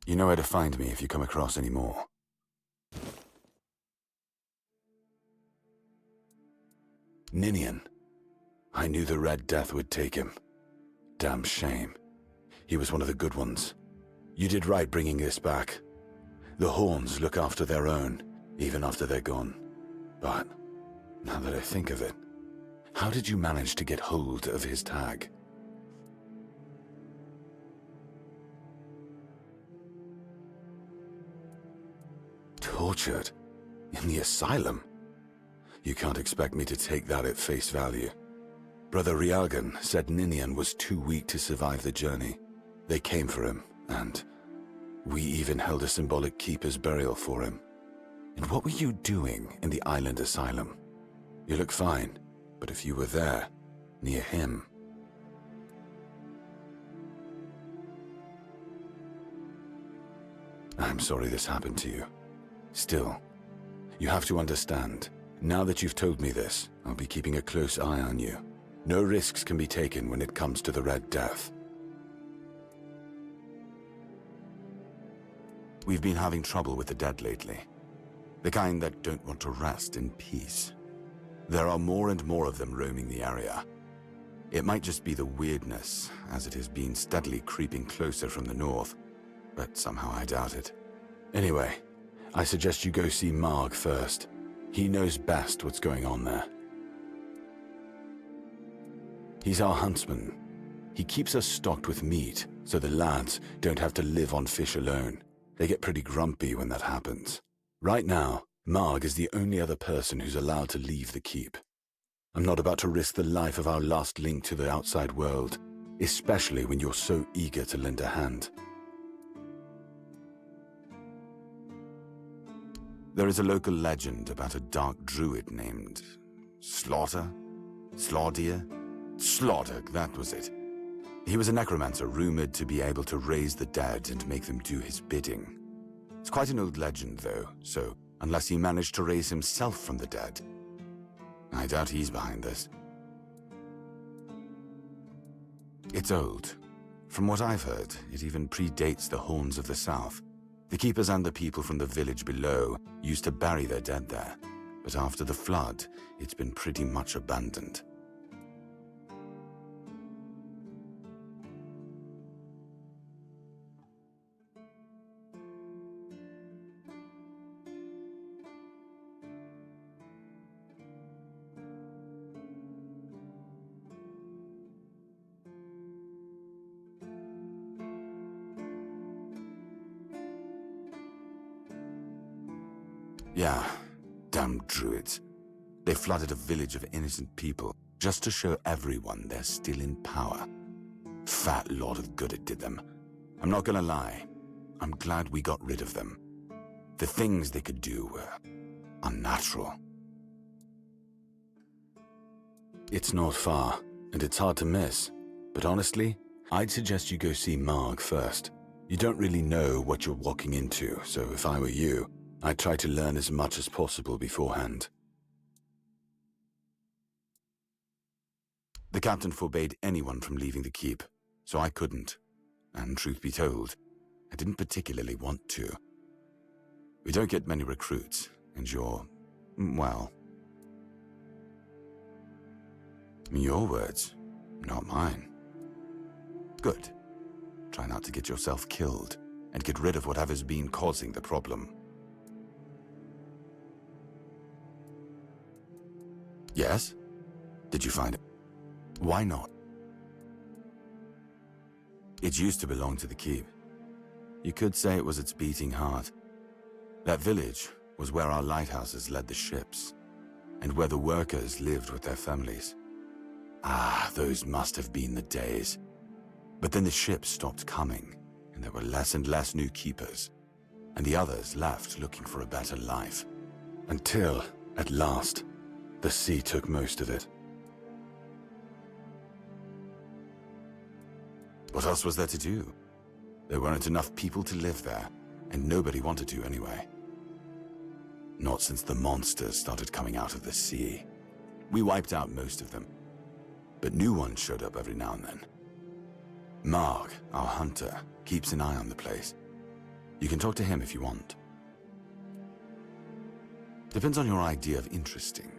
You know where to find me if you come across any more. Ninian. I knew the Red Death would take him. Damn shame. He was one of the good ones. You did right bringing this back. The Horns look after their own, even after they're gone. But, now that I think of it, how did you manage to get hold of his tag? Tortured? In the asylum? You can't expect me to take that at face value. Brother Riagan said Ninian was too weak to survive the journey. They came for him, and we even held a symbolic keeper's burial for him. And what were you doing in the island asylum? You look fine, but if you were there, near him... I'm sorry this happened to you. Still, you have to understand, now that you've told me this, I'll be keeping a close eye on you. No risks can be taken when it comes to the Red Death. We've been having trouble with the dead lately. The kind that don't want to rest in peace. There are more and more of them roaming the area. It might just be the weirdness, as it has been steadily creeping closer from the north, but somehow I doubt it. Anyway, I suggest you go see Marg first. He knows best what's going on there. He's our huntsman. He keeps us stocked with meat, so the lads don't have to live on fish alone. They get pretty grumpy when that happens. Right now, Marg is the only other person who's allowed to leave the keep. I'm not about to risk the life of our last link to the outside world, especially when you're so eager to lend a hand. There is a local legend about a dark druid named... Slaughter? Slaughter, that was it. He was a necromancer rumored to be able to raise the dead and make them do his bidding. It's quite an old legend, though, so unless he managed to raise himself from the dead, I doubt he's behind this. It's old. From what I've heard, it even predates the Horns of the South. The keepers and the people from the village below used to bury their dead there, but after the flood, it's been pretty much abandoned. Yeah, damn druids. They flooded a village of innocent people just to show everyone they're still in power. Fat lot of good it did them. I'm not gonna lie, I'm glad we got rid of them. The things they could do were unnatural. It's not far, and it's hard to miss. But honestly, I'd suggest you go see Marg first. You don't really know what you're walking into, so if I were you, I'd try to learn as much as possible beforehand. The captain forbade anyone from leaving the keep, so I couldn't. And truth be told, I didn't particularly want to. We don't get many recruits, and you're, well... Your words, not mine. Good. Try not to get yourself killed, and get rid of whatever's been causing the problem. Yes? Did you find it? Why not? It used to belong to the keep. You could say it was its beating heart. That village was where our lighthouses led the ships, and where the workers lived with their families. Ah, those must have been the days. But then the ships stopped coming, and there were less and less new keepers, and the others left looking for a better life. Until, at last, the sea took most of it. What else was there to do? There weren't enough people to live there, and nobody wanted to anyway. Not since the monsters started coming out of the sea. We wiped out most of them, but new ones showed up every now and then. Marg, our hunter, keeps an eye on the place. You can talk to him if you want. Depends on your idea of interesting.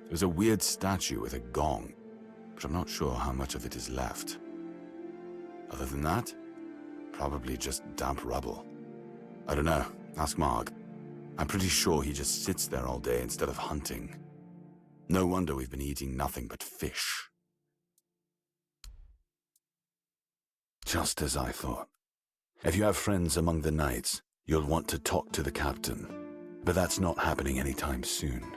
There's a weird statue with a gong, but I'm not sure how much of it is left. Other than that, probably just damp rubble. I don't know, Ask Marg. I'm pretty sure he just sits there all day instead of hunting. No wonder we've been eating nothing but fish. Just as I thought. If you have friends among the knights, you'll want to talk to the captain. But that's not happening anytime soon.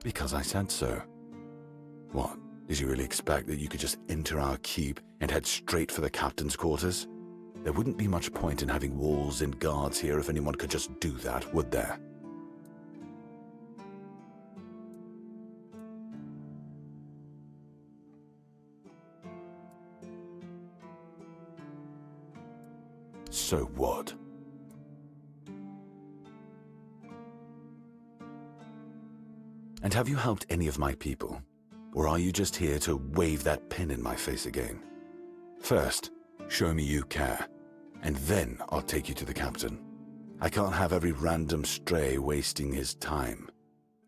Because I said so. What? Did you really expect that you could just enter our keep and head straight for the captain's quarters? There wouldn't be much point in having walls and guards here if anyone could just do that, would there? So what? And have you helped any of my people? Or are you just here to wave that pin in my face again? First, show me you care, and then I'll take you to the captain. I can't have every random stray wasting his time.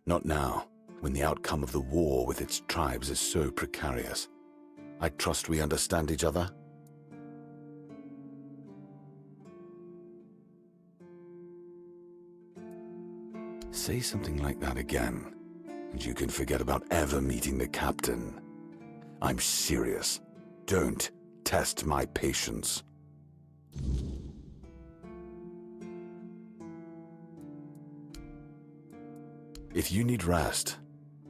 Not now, when the outcome of the war with its tribes is so precarious. I trust we understand each other? Say something like that again, and you can forget about ever meeting the captain. I'm serious. Don't test my patience. If you need rest,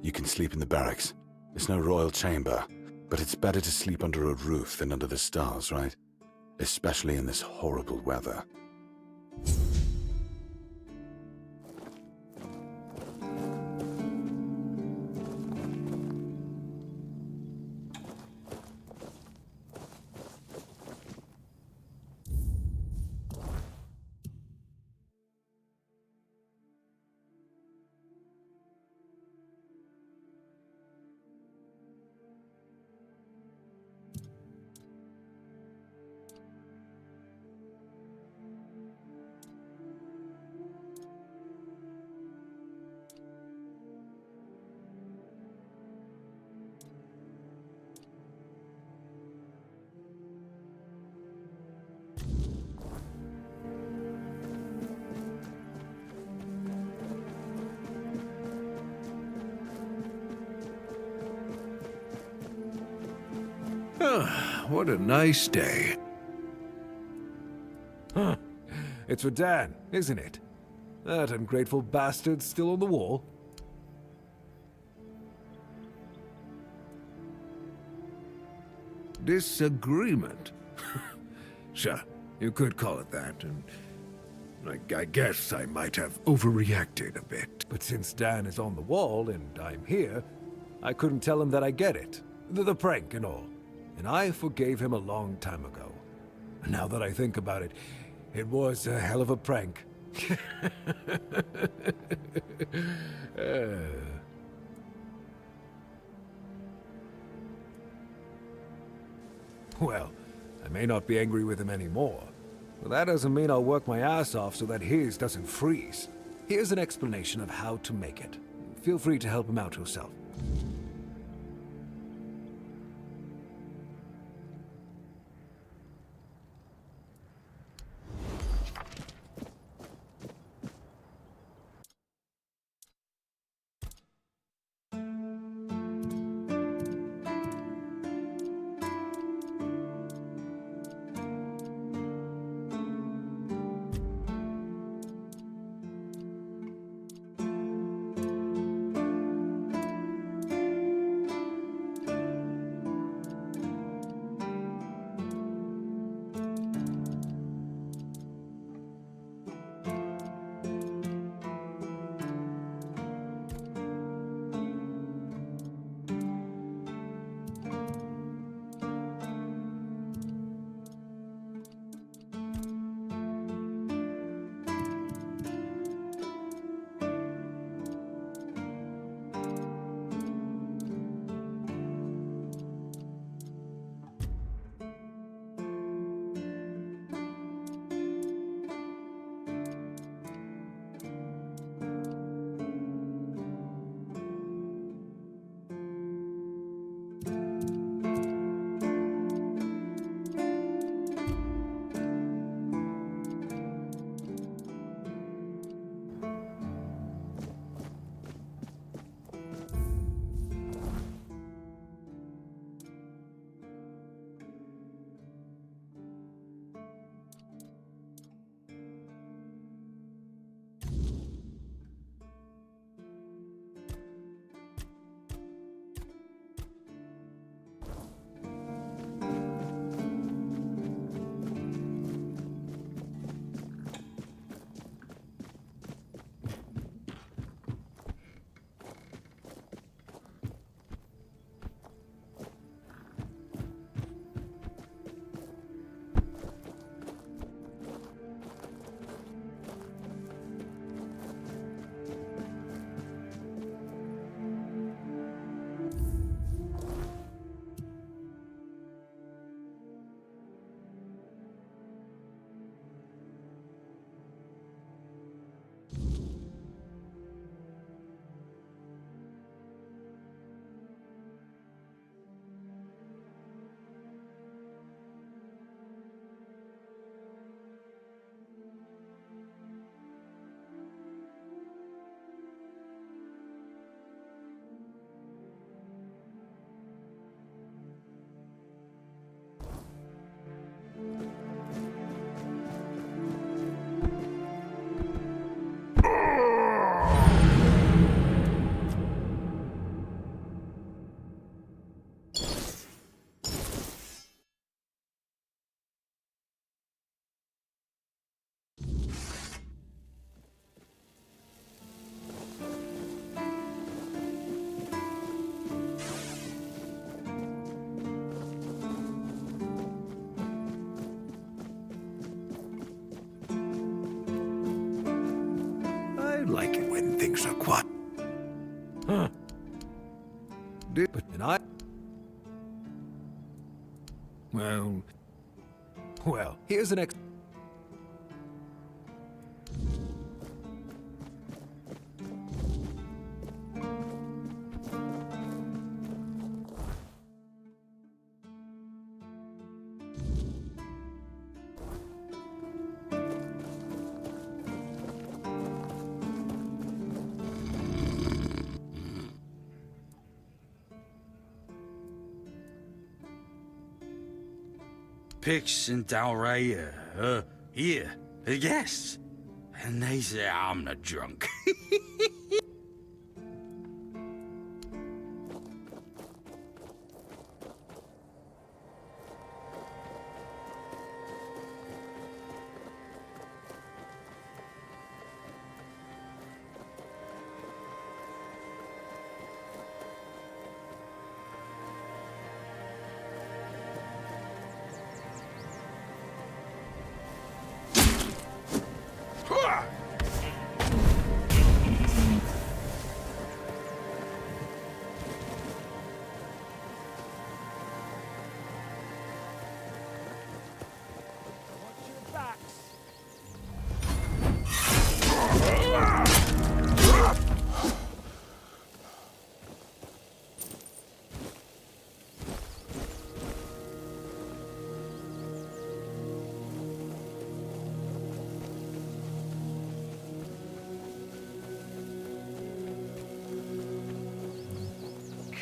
you can sleep in the barracks. It's no royal chamber, but it's better to sleep under a roof than under the stars, right? Especially in this horrible weather. What a nice day. Huh. It's for Dan, isn't it? That ungrateful bastard's still on the wall. Disagreement? Sure, you could call it that, and I guess I might have overreacted a bit. But since Dan is on the wall and I'm here, I couldn't tell him that I get it. The prank and all. And I forgave him a long time ago. Now that I think about it, it was a hell of a prank. Well, I may not be angry with him anymore, but that doesn't mean I'll work my ass off so that his doesn't freeze. Here's an explanation of how to make it. Feel free to help him out yourself. What? Huh. And I... Well, here's an ex... Pix and Dalray here, guests. And they say I'm not drunk.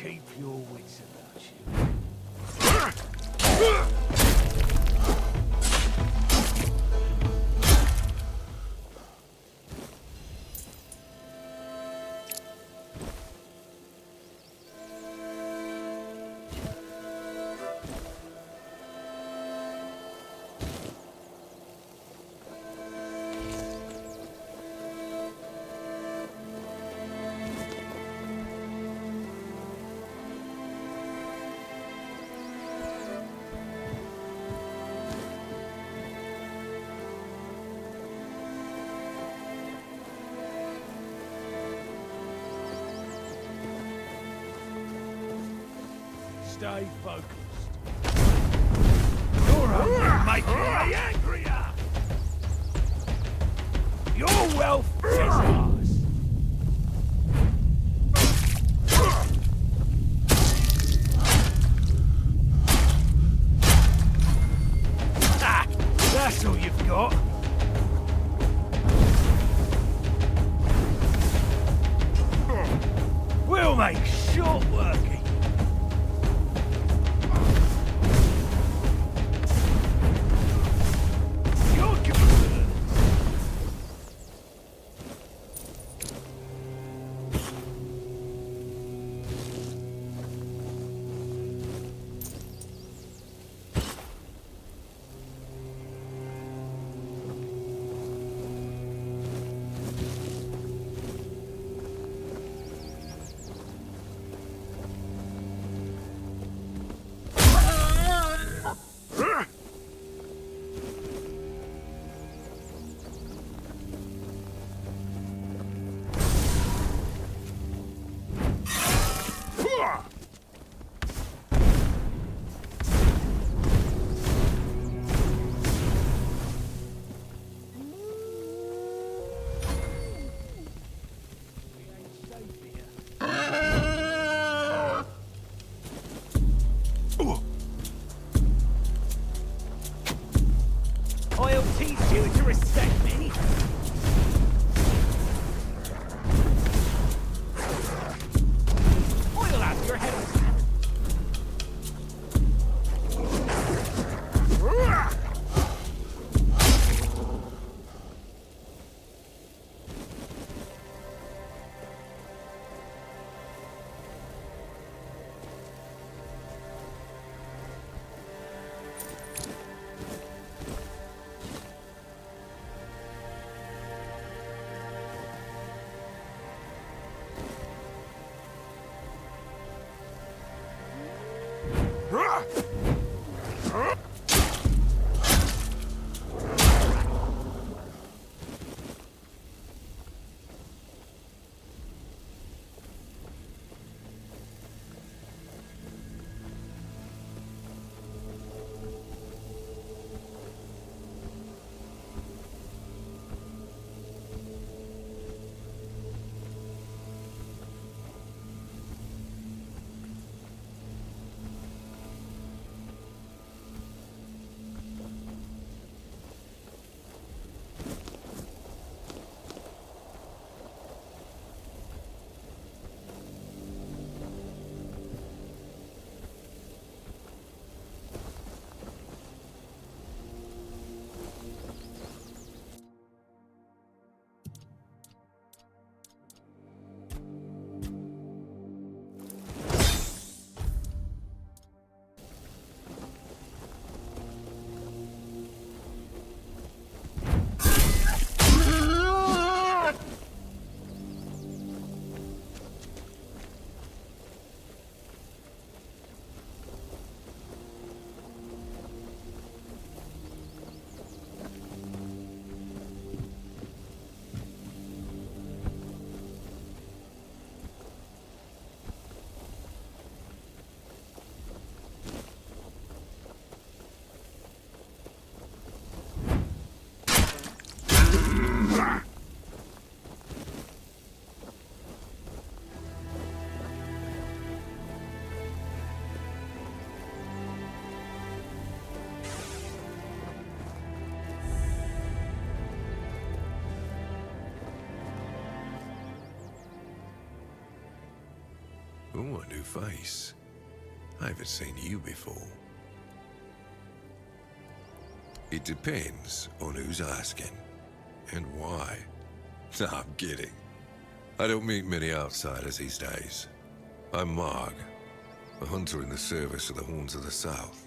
Keep your wits about you. Stay focused. Your hunger making me angrier. Your wealth is ours. Ah, that's all you've got. We'll make short work of you. Oh, a new face. I haven't seen you before. It depends on who's asking and why. Nah, I'm kidding. I don't meet many outsiders these days. I'm Marg, a hunter in the service of the Horns of the South.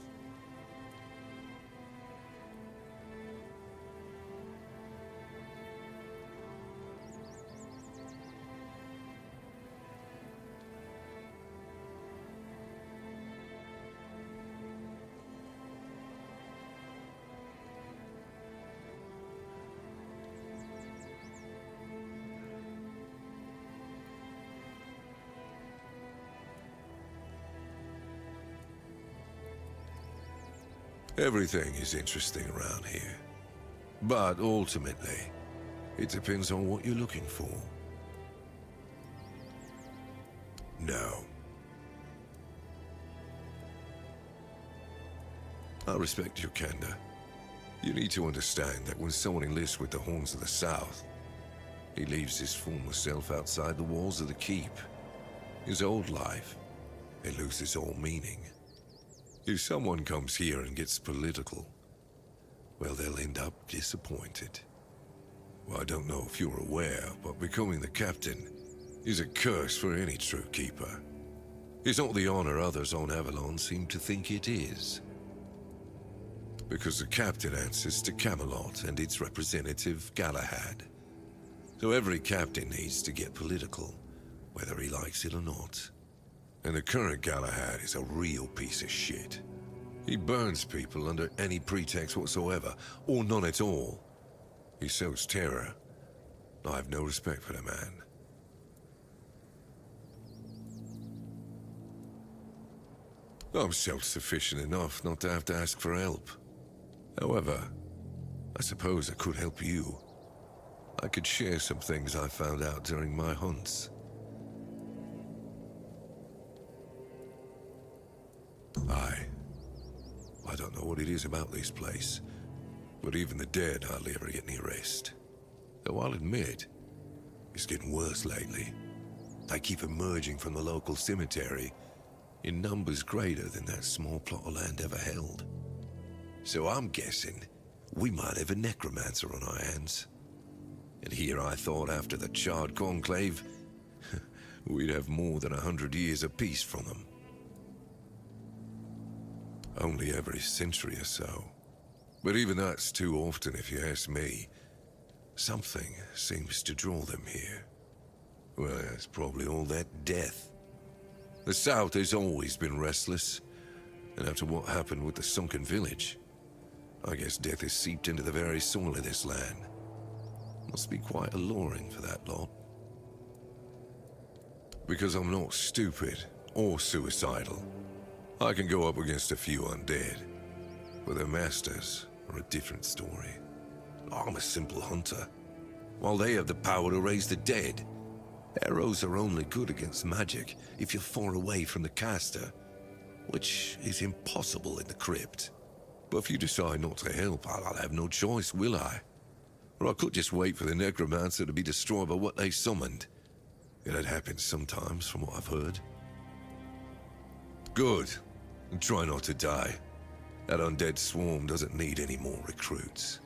Everything is interesting around here. But ultimately, it depends on what you're looking for. No. I respect your candor. You need to understand that when someone enlists with the Horns of the South, he leaves his former self outside the walls of the keep. His old life, it loses all meaning. If someone comes here and gets political, well, they'll end up disappointed. Well, I don't know if you're aware, but becoming the captain is a curse for any true keeper. It's not the honor others on Avalon seem to think it is. Because the captain answers to Camelot and its representative, Galahad. So every captain needs to get political, whether he likes it or not. And the current Galahad is a real piece of shit. He burns people under any pretext whatsoever, or none at all. He sows terror. I have no respect for the man. I'm self-sufficient enough not to have to ask for help. However, I suppose I could help you. I could share some things I found out during my hunts. I don't know what it is about this place, but even the dead hardly ever get any rest. Though I'll admit, it's getting worse lately. They keep emerging from the local cemetery in numbers greater than that small plot of land ever held. So I'm guessing we might have a necromancer on our hands. And here I thought after the Charred Conclave, we'd have more than 100 years of peace from them. Only every century or so. But even that's too often if you ask me. Something seems to draw them here. Well, it's probably all that death. The South has always been restless. And after what happened with the sunken village, I guess death has seeped into the very soil of this land. Must be quite alluring for that lot. Because I'm not stupid or suicidal. I can go up against a few undead, but their masters are a different story. I'm a simple hunter, while they have the power to raise the dead. Arrows are only good against magic if you're far away from the caster, which is impossible in the crypt. But if you decide not to help, I'll have no choice, will I? Or I could just wait for the necromancer to be destroyed by what they summoned. It happens sometimes, from what I've heard. Good. And try not to die. That undead swarm doesn't need any more recruits.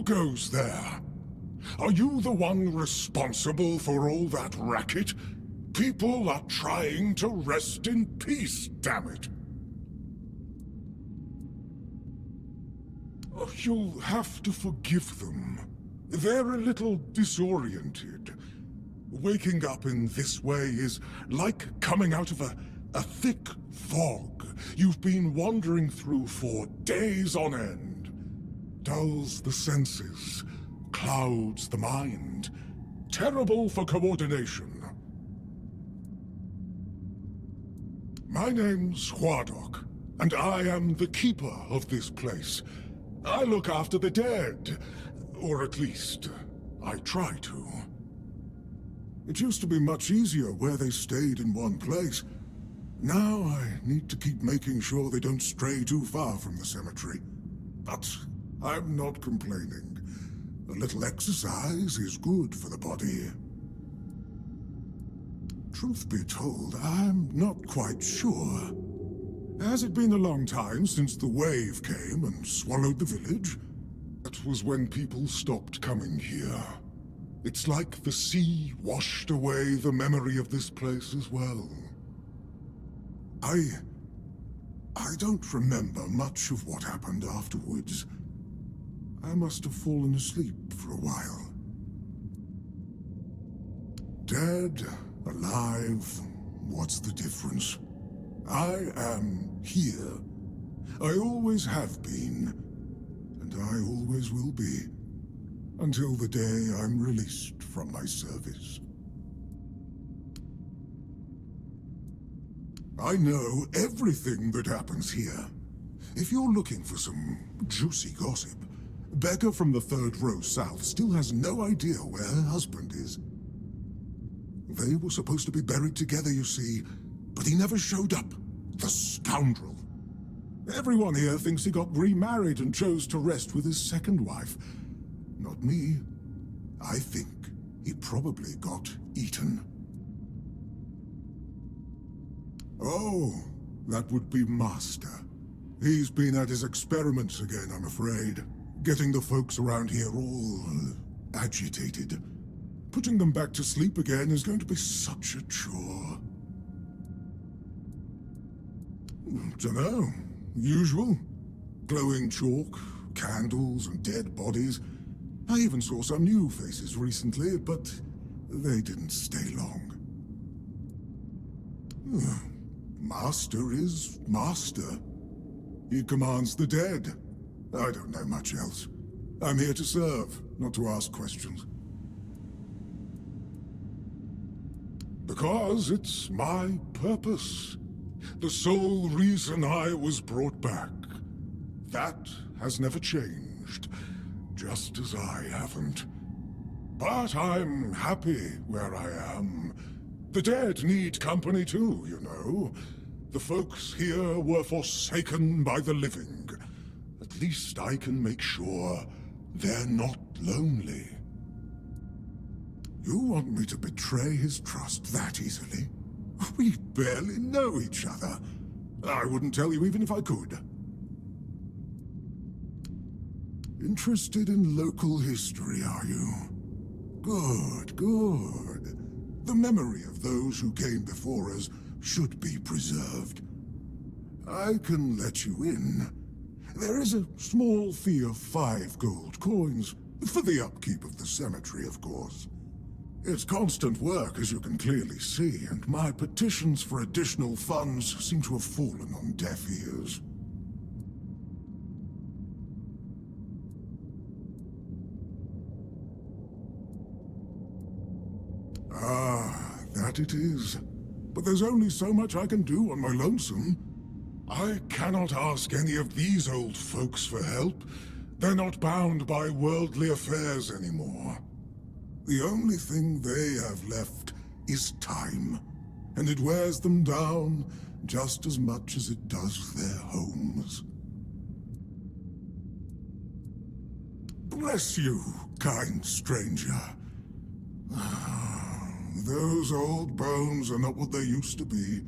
goes there? Are you the one responsible for all that racket? People are trying to rest in peace, damn it. Oh, you'll have to forgive them. They're a little disoriented. Waking up in this way is like coming out of a thick fog you've been wandering through for days on end. Dulls the senses, clouds the mind. Terrible for coordination. My name's Huardok, and I am the keeper of this place. I look after the dead, or at least, I try to. It used to be much easier where they stayed in one place. Now I need to keep making sure they don't stray too far from the cemetery. But I'm not complaining. A little exercise is good for the body. Truth be told, I'm not quite sure. Has it been a long time since the wave came and swallowed the village? That was when people stopped coming here. It's like the sea washed away the memory of this place as well. I don't remember much of what happened afterwards. I must have fallen asleep for a while. Dead, alive, what's the difference? I am here. I always have been, and I always will be, until the day I'm released from my service. I know everything that happens here. If you're looking for some juicy gossip, Becca from the third row south still has no idea where her husband is. They were supposed to be buried together, you see, but he never showed up. The scoundrel. Everyone here thinks he got remarried and chose to rest with his second wife. Not me. I think he probably got eaten. Oh, that would be Master. He's been at his experiments again, I'm afraid. Getting the folks around here all agitated. Putting them back to sleep again is going to be such a chore. Dunno. Usual. Glowing chalk, candles, and dead bodies. I even saw some new faces recently, but they didn't stay long. Master is Master. He commands the dead. I don't know much else. I'm here to serve, not to ask questions. Because it's my purpose. The sole reason I was brought back. That has never changed, just as I haven't. But I'm happy where I am. The dead need company too, you know. The folks here were forsaken by the living. At least I can make sure they're not lonely. You want me to betray his trust that easily? We barely know each other. I wouldn't tell you even if I could. Interested in local history, are you? Good, good. The memory of those who came before us should be preserved. I can let you in. There is a small fee of 5 gold coins, for the upkeep of the cemetery, of course. It's constant work, as you can clearly see, and my petitions for additional funds seem to have fallen on deaf ears. Ah, that it is. But there's only so much I can do on my lonesome. I cannot ask any of these old folks for help. They're not bound by worldly affairs anymore. The only thing they have left is time, and it wears them down just as much as it does their homes. Bless you, kind stranger. Those old bones are not what they used to be.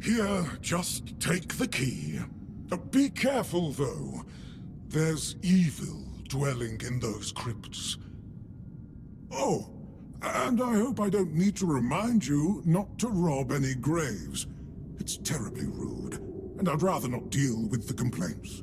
Here, just take the key. Be careful, though. There's evil dwelling in those crypts. Oh, and I hope I don't need to remind you not to rob any graves. It's terribly rude, and I'd rather not deal with the complaints.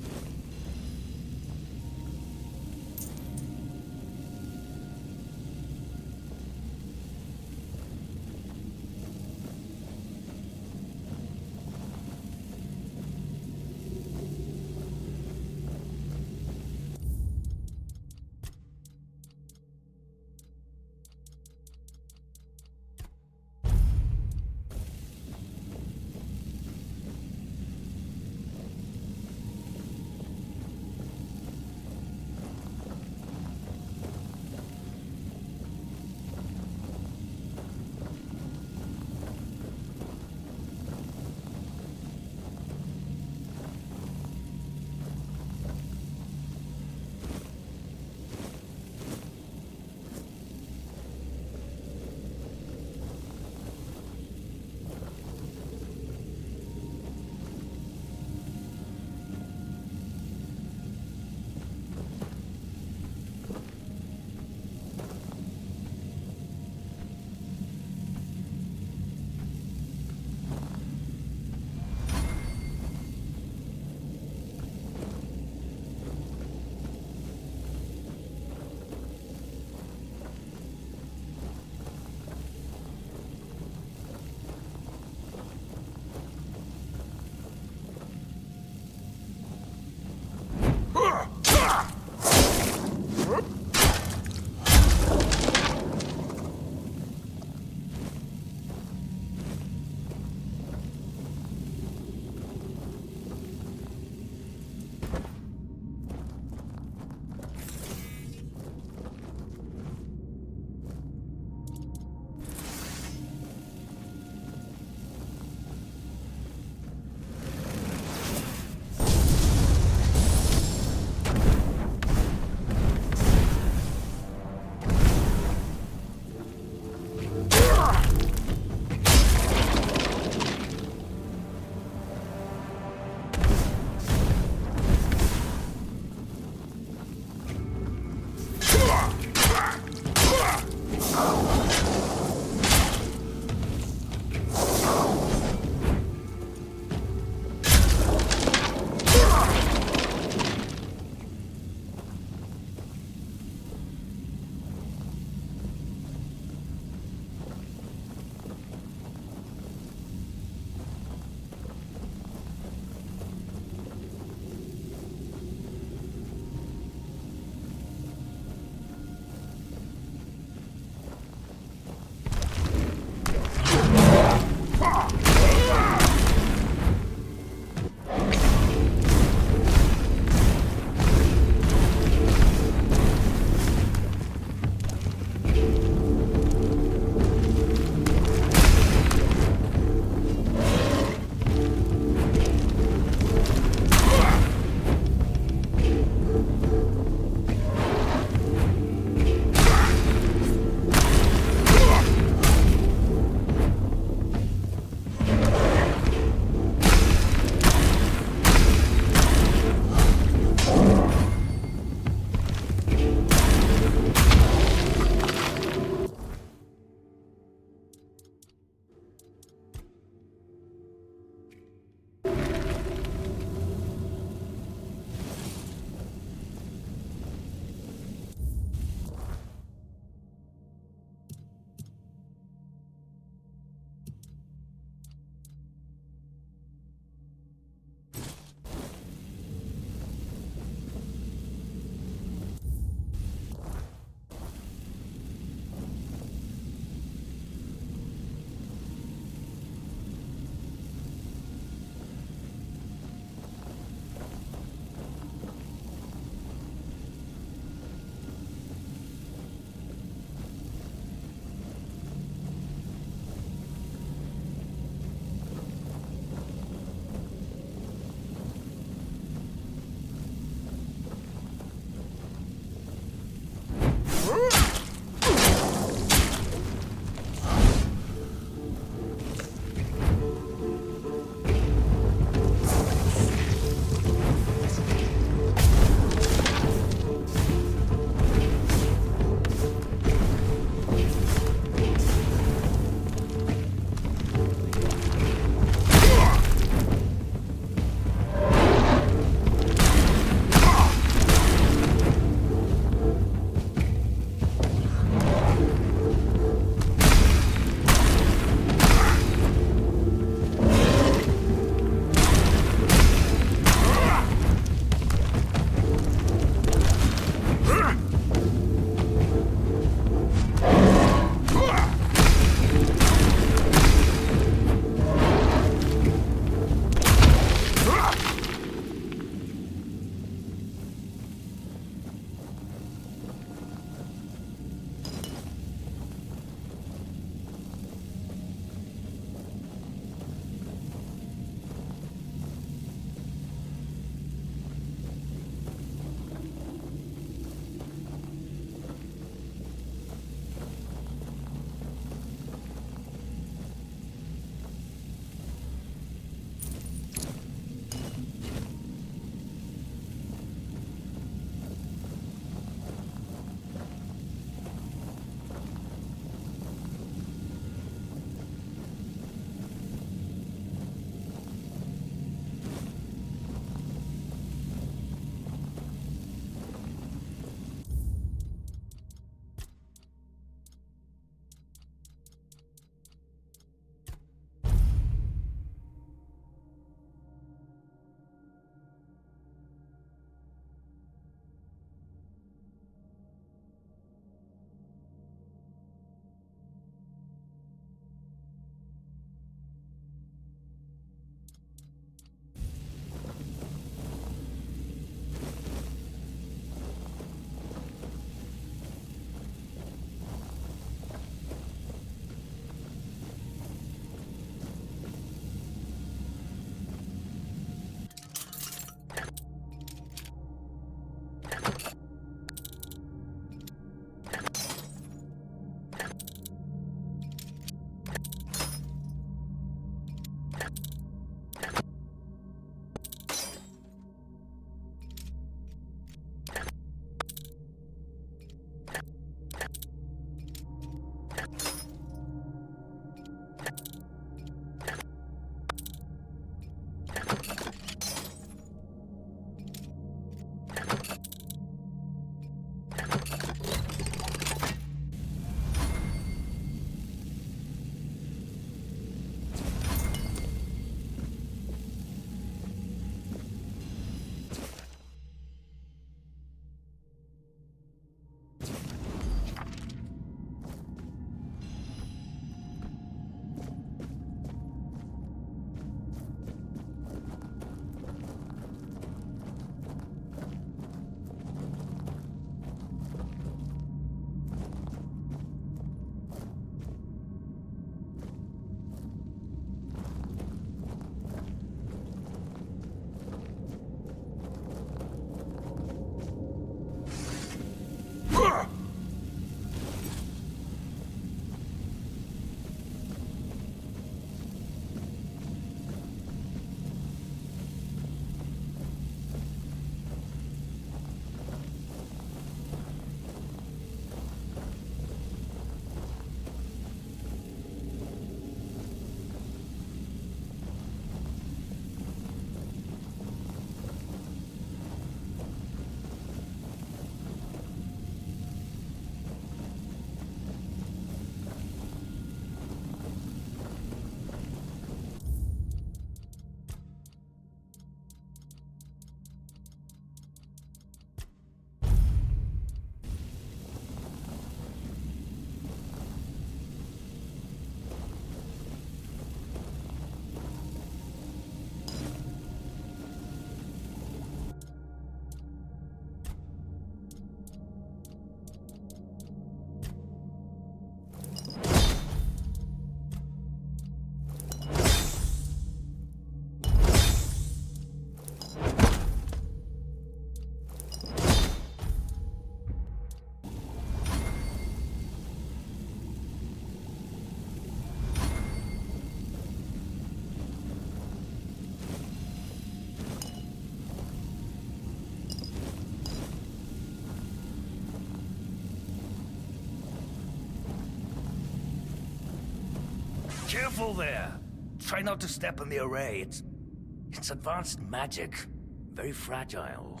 Careful there! Try not to step on the array. It's advanced magic. Very fragile.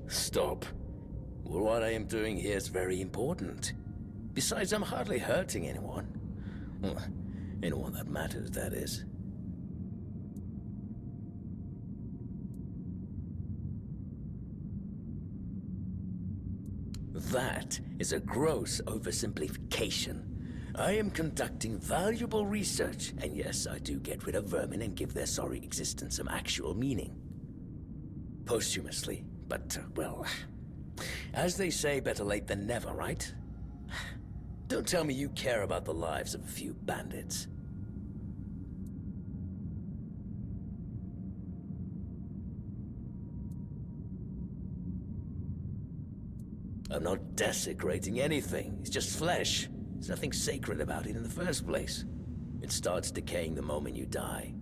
Stop. Well, what I am doing here is very important. Besides, I'm hardly hurting anyone. Well, anyone that matters, that is. That is a gross oversimplification. I am conducting valuable research, and yes, I do get rid of vermin and give their sorry existence some actual meaning. Posthumously, but, well, as they say, better late than never, right? Don't tell me you care about the lives of a few bandits. I'm not desecrating anything. It's just flesh. There's nothing sacred about it in the first place. It starts decaying the moment you die.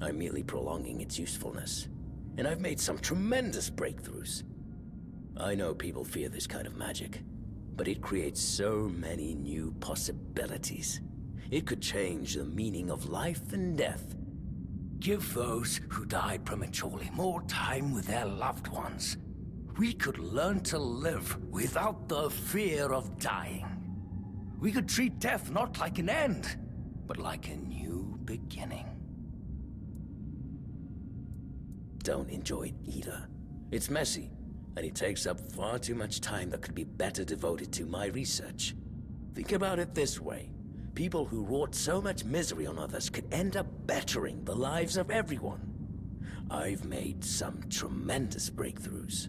I'm merely prolonging its usefulness. And I've made some tremendous breakthroughs. I know people fear this kind of magic, but it creates so many new possibilities. It could change the meaning of life and death. Give those who died prematurely more time with their loved ones. We could learn to live without the fear of dying. We could treat death not like an end, but like a new beginning. Don't enjoy it either. It's messy, and it takes up far too much time that could be better devoted to my research. Think about it this way. People who wrought so much misery on others could end up bettering the lives of everyone. I've made some tremendous breakthroughs.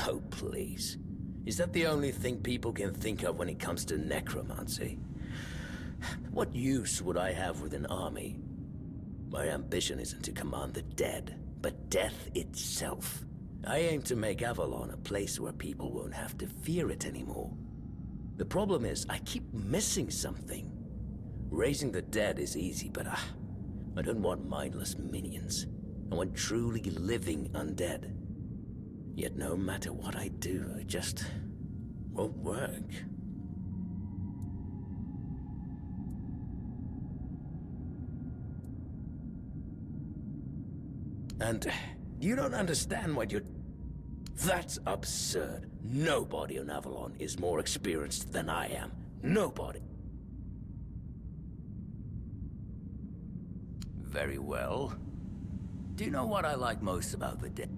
Oh, please. Is that the only thing people can think of when it comes to necromancy? What use would I have with an army? My ambition isn't to command the dead, but death itself. I aim to make Avalon a place where people won't have to fear it anymore. The problem is, I keep missing something. Raising the dead is easy, but I don't want mindless minions. I want truly living undead. Yet no matter what I do, it just won't work. And you don't understand what you're... That's absurd. Nobody on Avalon is more experienced than I am. Nobody. Very well. Do you know what I like most about the dead?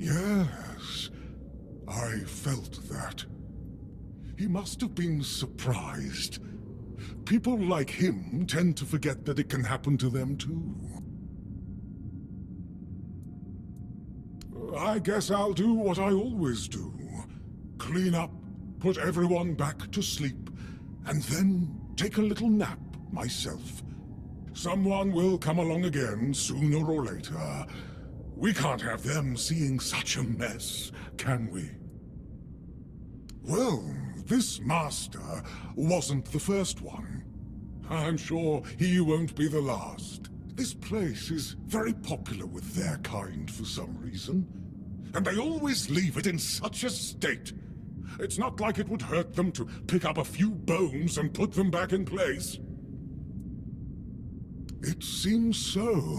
Yes, I felt that. He must have been surprised. People like him tend to forget that it can happen to them too. I guess I'll do what I always do. Clean up put everyone back to sleep, and then take a little nap myself. Someone will come along again sooner or later. We can't have them seeing such a mess, can we? Well, this master wasn't the first one. I'm sure he won't be the last. This place is very popular with their kind for some reason, and they always leave it in such a state. It's not like it would hurt them to pick up a few bones and put them back in place. It seems so.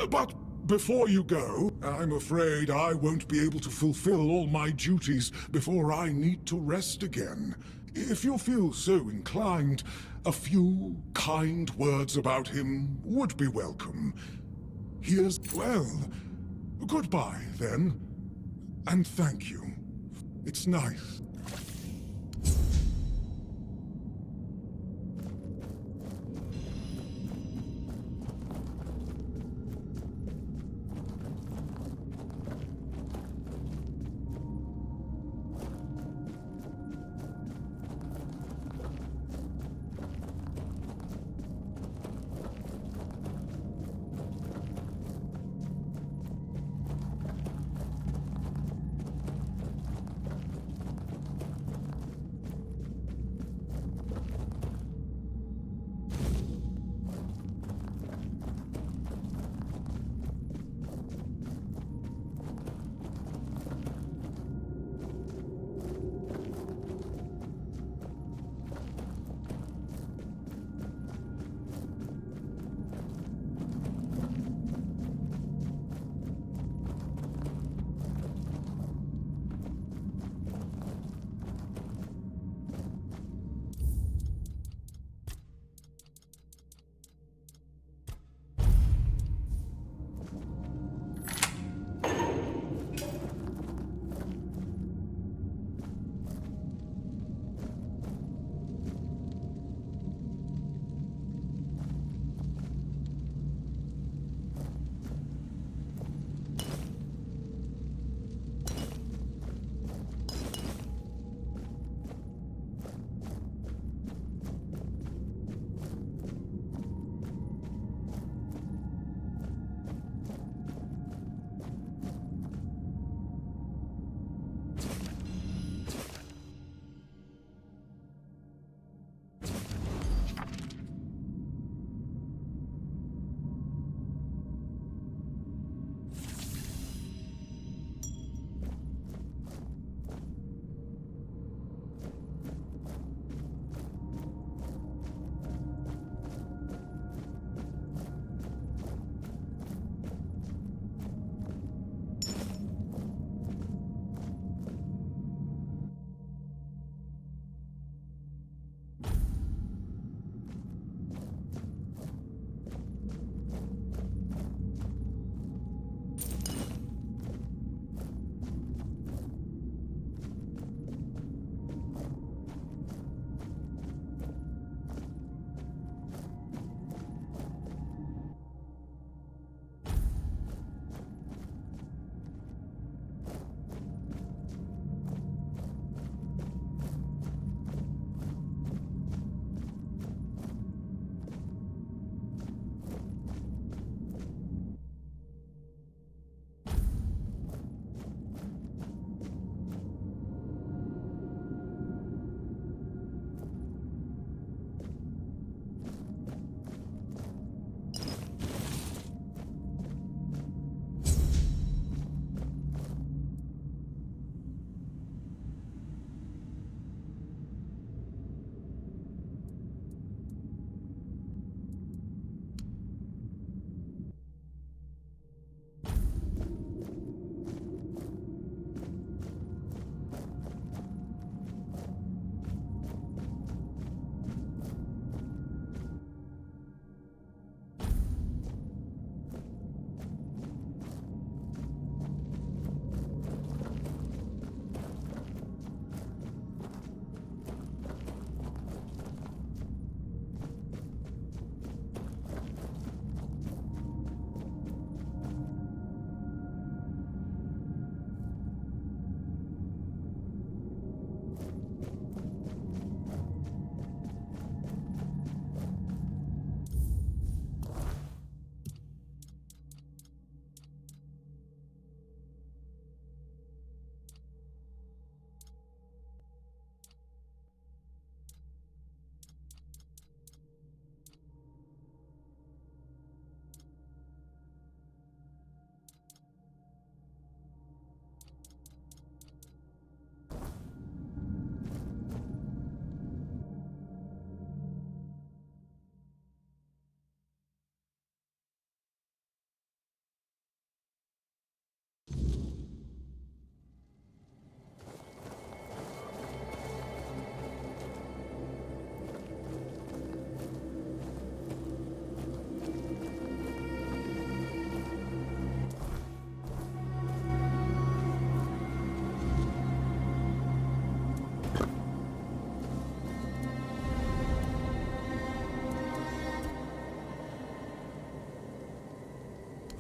But before you go, I'm afraid I won't be able to fulfill all my duties before I need to rest again. If you feel so inclined, a few kind words about him would be welcome. Well, goodbye then. And thank you. It's nice.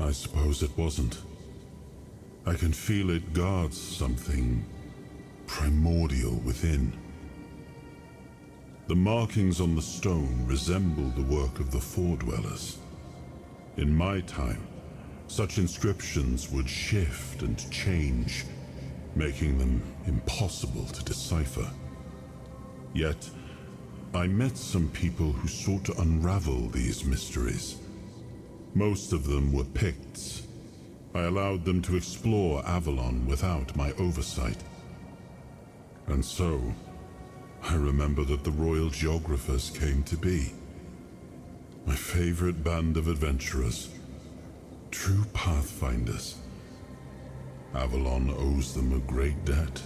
I suppose it wasn't. I can feel it guards something primordial within. The markings on the stone resemble the work of the Foredwellers. In my time, such inscriptions would shift and change, making them impossible to decipher. Yet, I met some people who sought to unravel these mysteries. Most of them were Picts. I allowed them to explore Avalon without my oversight. And so, I remember that the Royal Geographers came to be. My favorite band of adventurers. True pathfinders. Avalon owes them a great debt.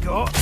got.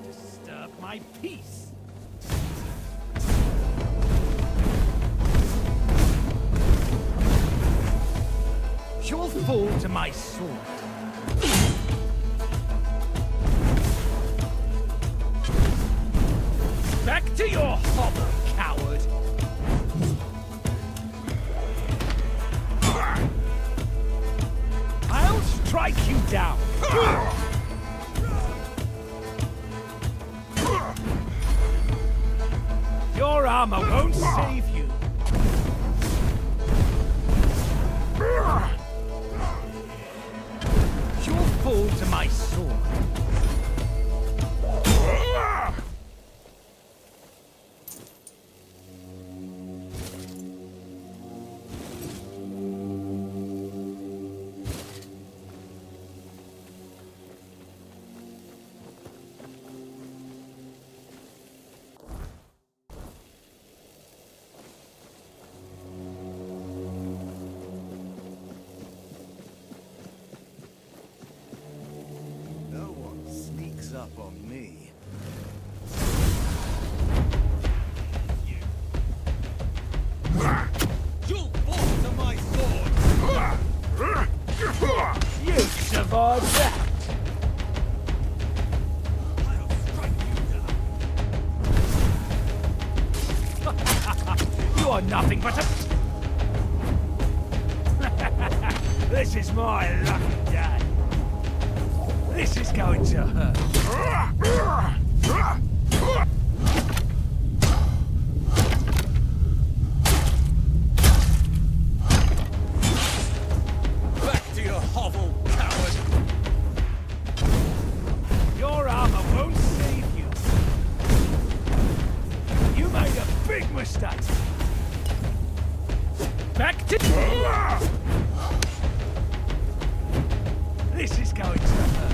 Disturb my peace. You'll fall to my sword. Back to your hovel, coward! I'll strike you down! Your armor won't save you! You'll fall to my sword. No one sneaks up on me. You'll fall to my sword! You survived that! You are nothing but a... This is my lucky day. This is going to hurt. Back to your hovel, coward! Your armor won't save you. You made a big mistake. Back to... This is going to hurt.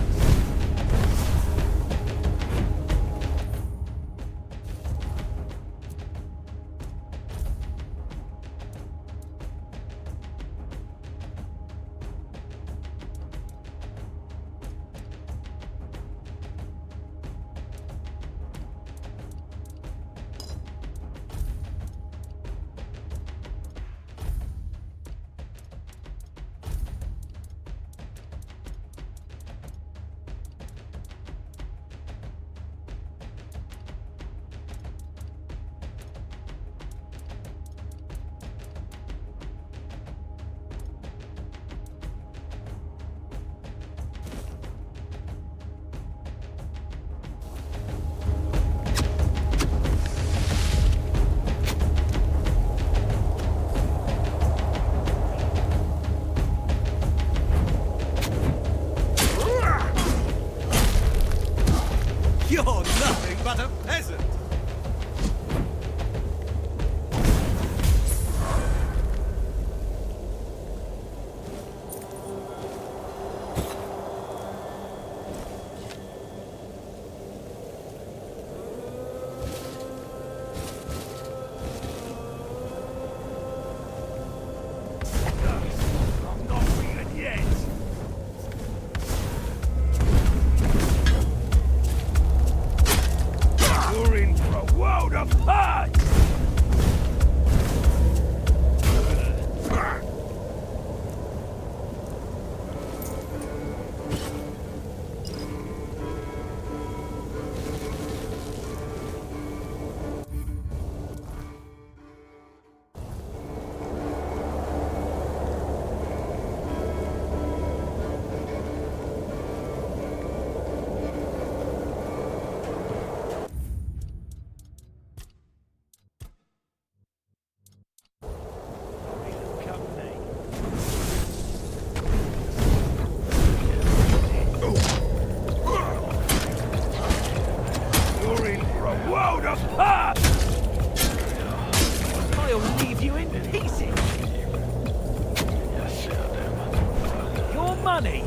money!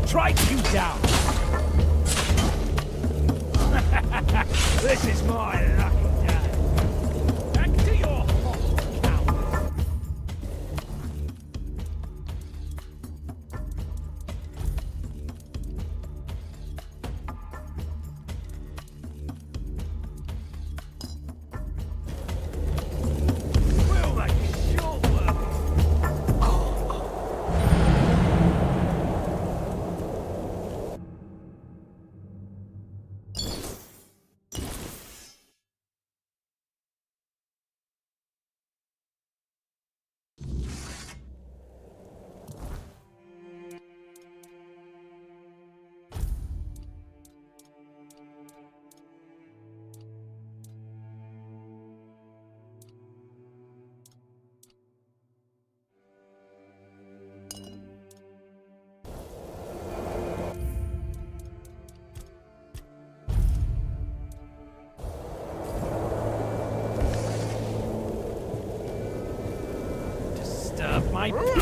Strike you down! This is my lucky day! Back to your hot coward! We'll make it short work! My we'll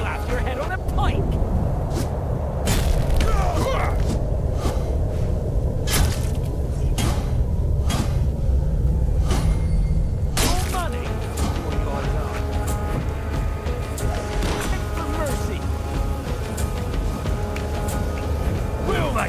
have your head on a pike. More money. For mercy. We'll make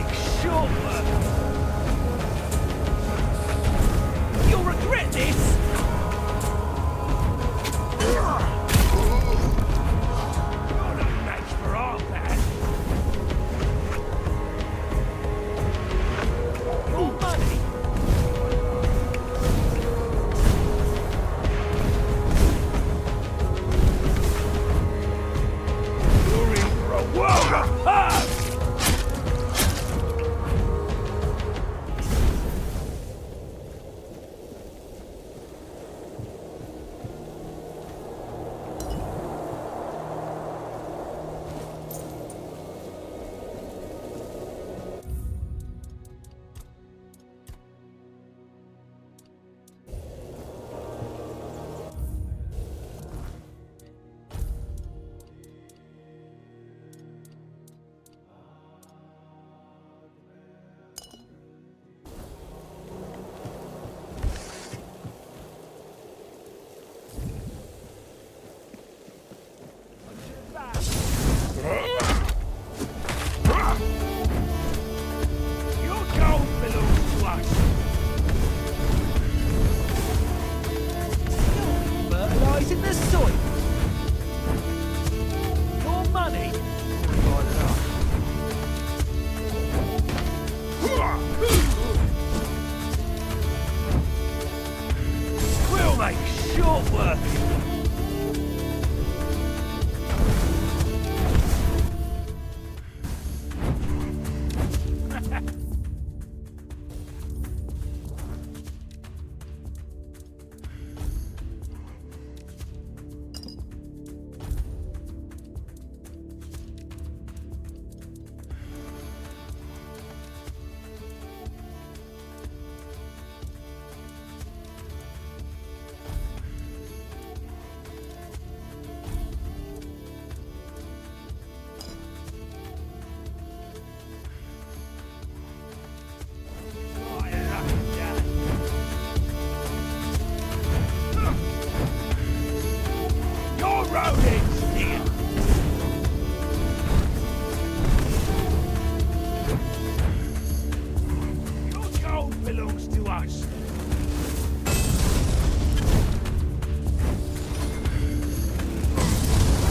us.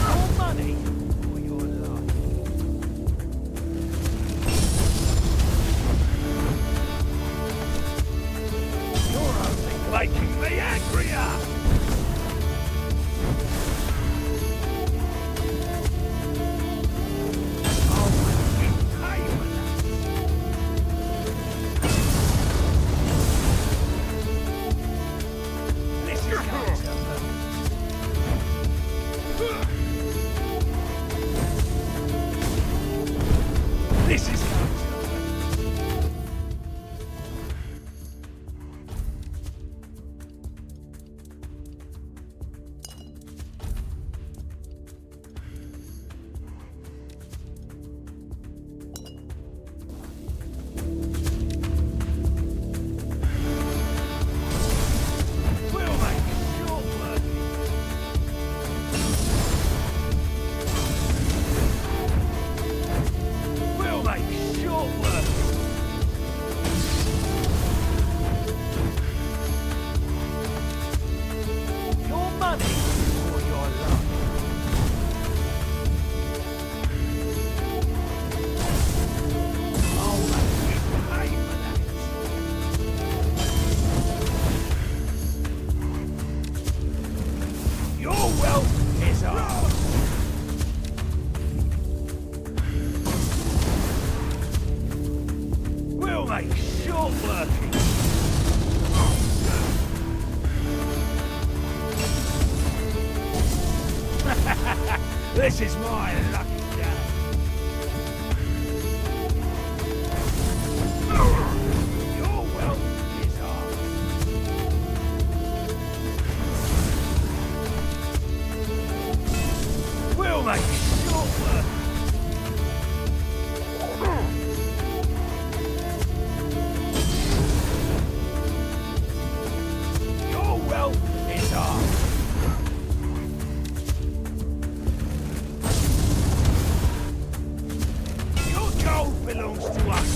More money for your life. You're only making me angrier. This is This is my lucky day. Your wealth is ours. We'll make short work. Your wealth is ours. Belongs to us.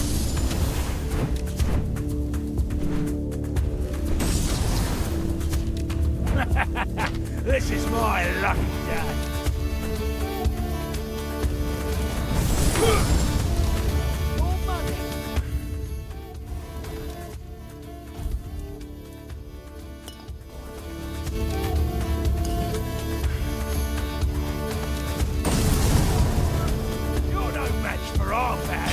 This is my lucky day. Your money. You're no match for our man.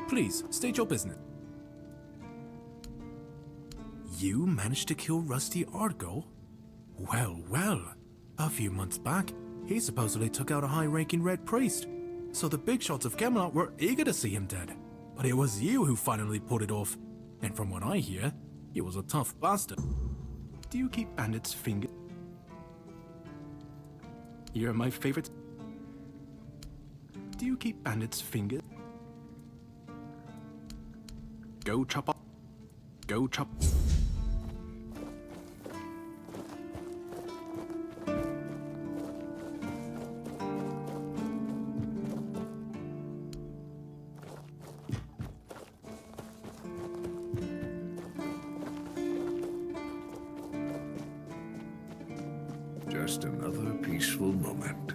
Please, state your business. You managed to kill Rusty Argo? Well, well. A few months back, he supposedly took out a high-ranking Red Priest, so the big shots of Camelot were eager to see him dead. But it was you who finally pulled it off, and from what I hear, he was a tough bastard. Do you keep Bandit's finger? You're my favorite. Do you keep Bandit's finger? Go chop up. Go chop. Just another peaceful moment.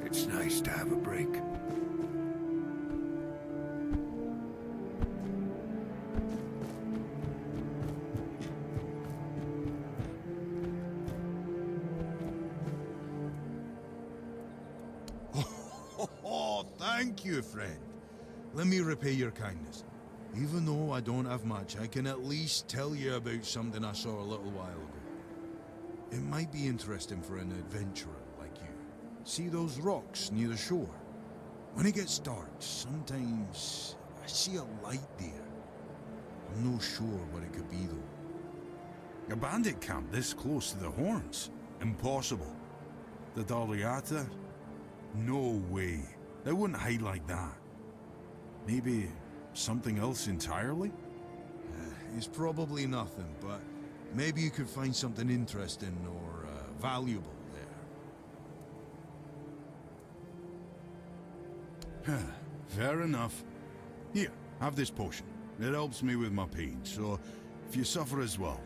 It's nice to have a break. Oh, thank you, friend. Let me repay your kindness. Even though I don't have much, I can at least tell you about something I saw a little while ago. It might be interesting for an adventurer like you. See those rocks near the shore? When it gets dark, sometimes I see a light there. I'm not sure what it could be, though. A bandit camp this close to the Horns? Impossible. The Daliata? No way. They wouldn't hide like that. Maybe something else entirely? It's probably nothing, but maybe you could find something interesting or valuable there. Fair enough. Here, have this potion. It helps me with my pain, so if you suffer as well.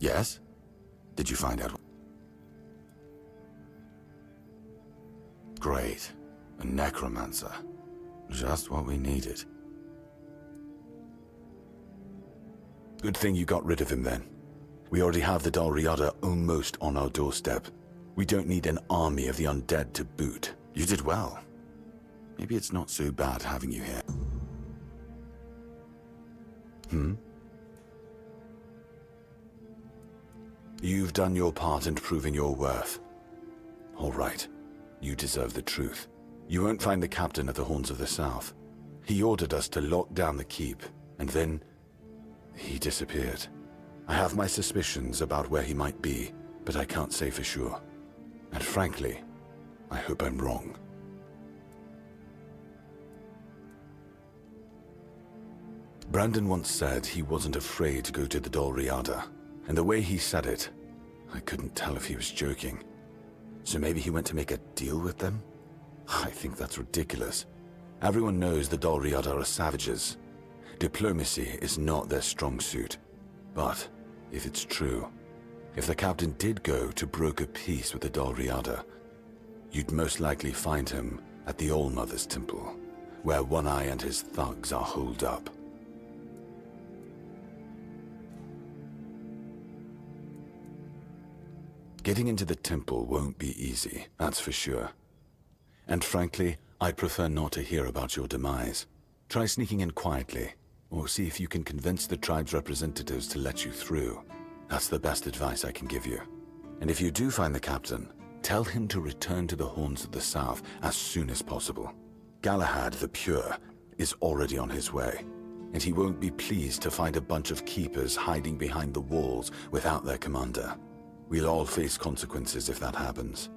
Yes? Did you find out? Great. A necromancer. Just what we needed. Good thing you got rid of him then. We already have the Dal Riada almost on our doorstep. We don't need an army of the undead to boot. You did well. Maybe it's not so bad having you here. You've done your part in proving your worth. All right. You deserve the truth. You won't find the captain at the Horns of the South. He ordered us to lock down the keep, and then he disappeared. I have my suspicions about where he might be, but I can't say for sure. And frankly, I hope I'm wrong. Brandon once said he wasn't afraid to go to the Dal Riada, and the way he said it, I couldn't tell if he was joking. So maybe he went to make a deal with them? I think that's ridiculous. Everyone knows the Dal Riada are savages. Diplomacy is not their strong suit. But if it's true, if the captain did go to broker peace with the Dal Riada, you'd most likely find him at the All-Mother's Temple, where One Eye and his thugs are holed up. Getting into the temple won't be easy, that's for sure. And frankly, I'd prefer not to hear about your demise. Try sneaking in quietly, or see if you can convince the tribe's representatives to let you through. That's the best advice I can give you. And if you do find the captain, tell him to return to the Horns of the South as soon as possible. Galahad the Pure is already on his way, and he won't be pleased to find a bunch of keepers hiding behind the walls without their commander. We'll all face consequences if that happens.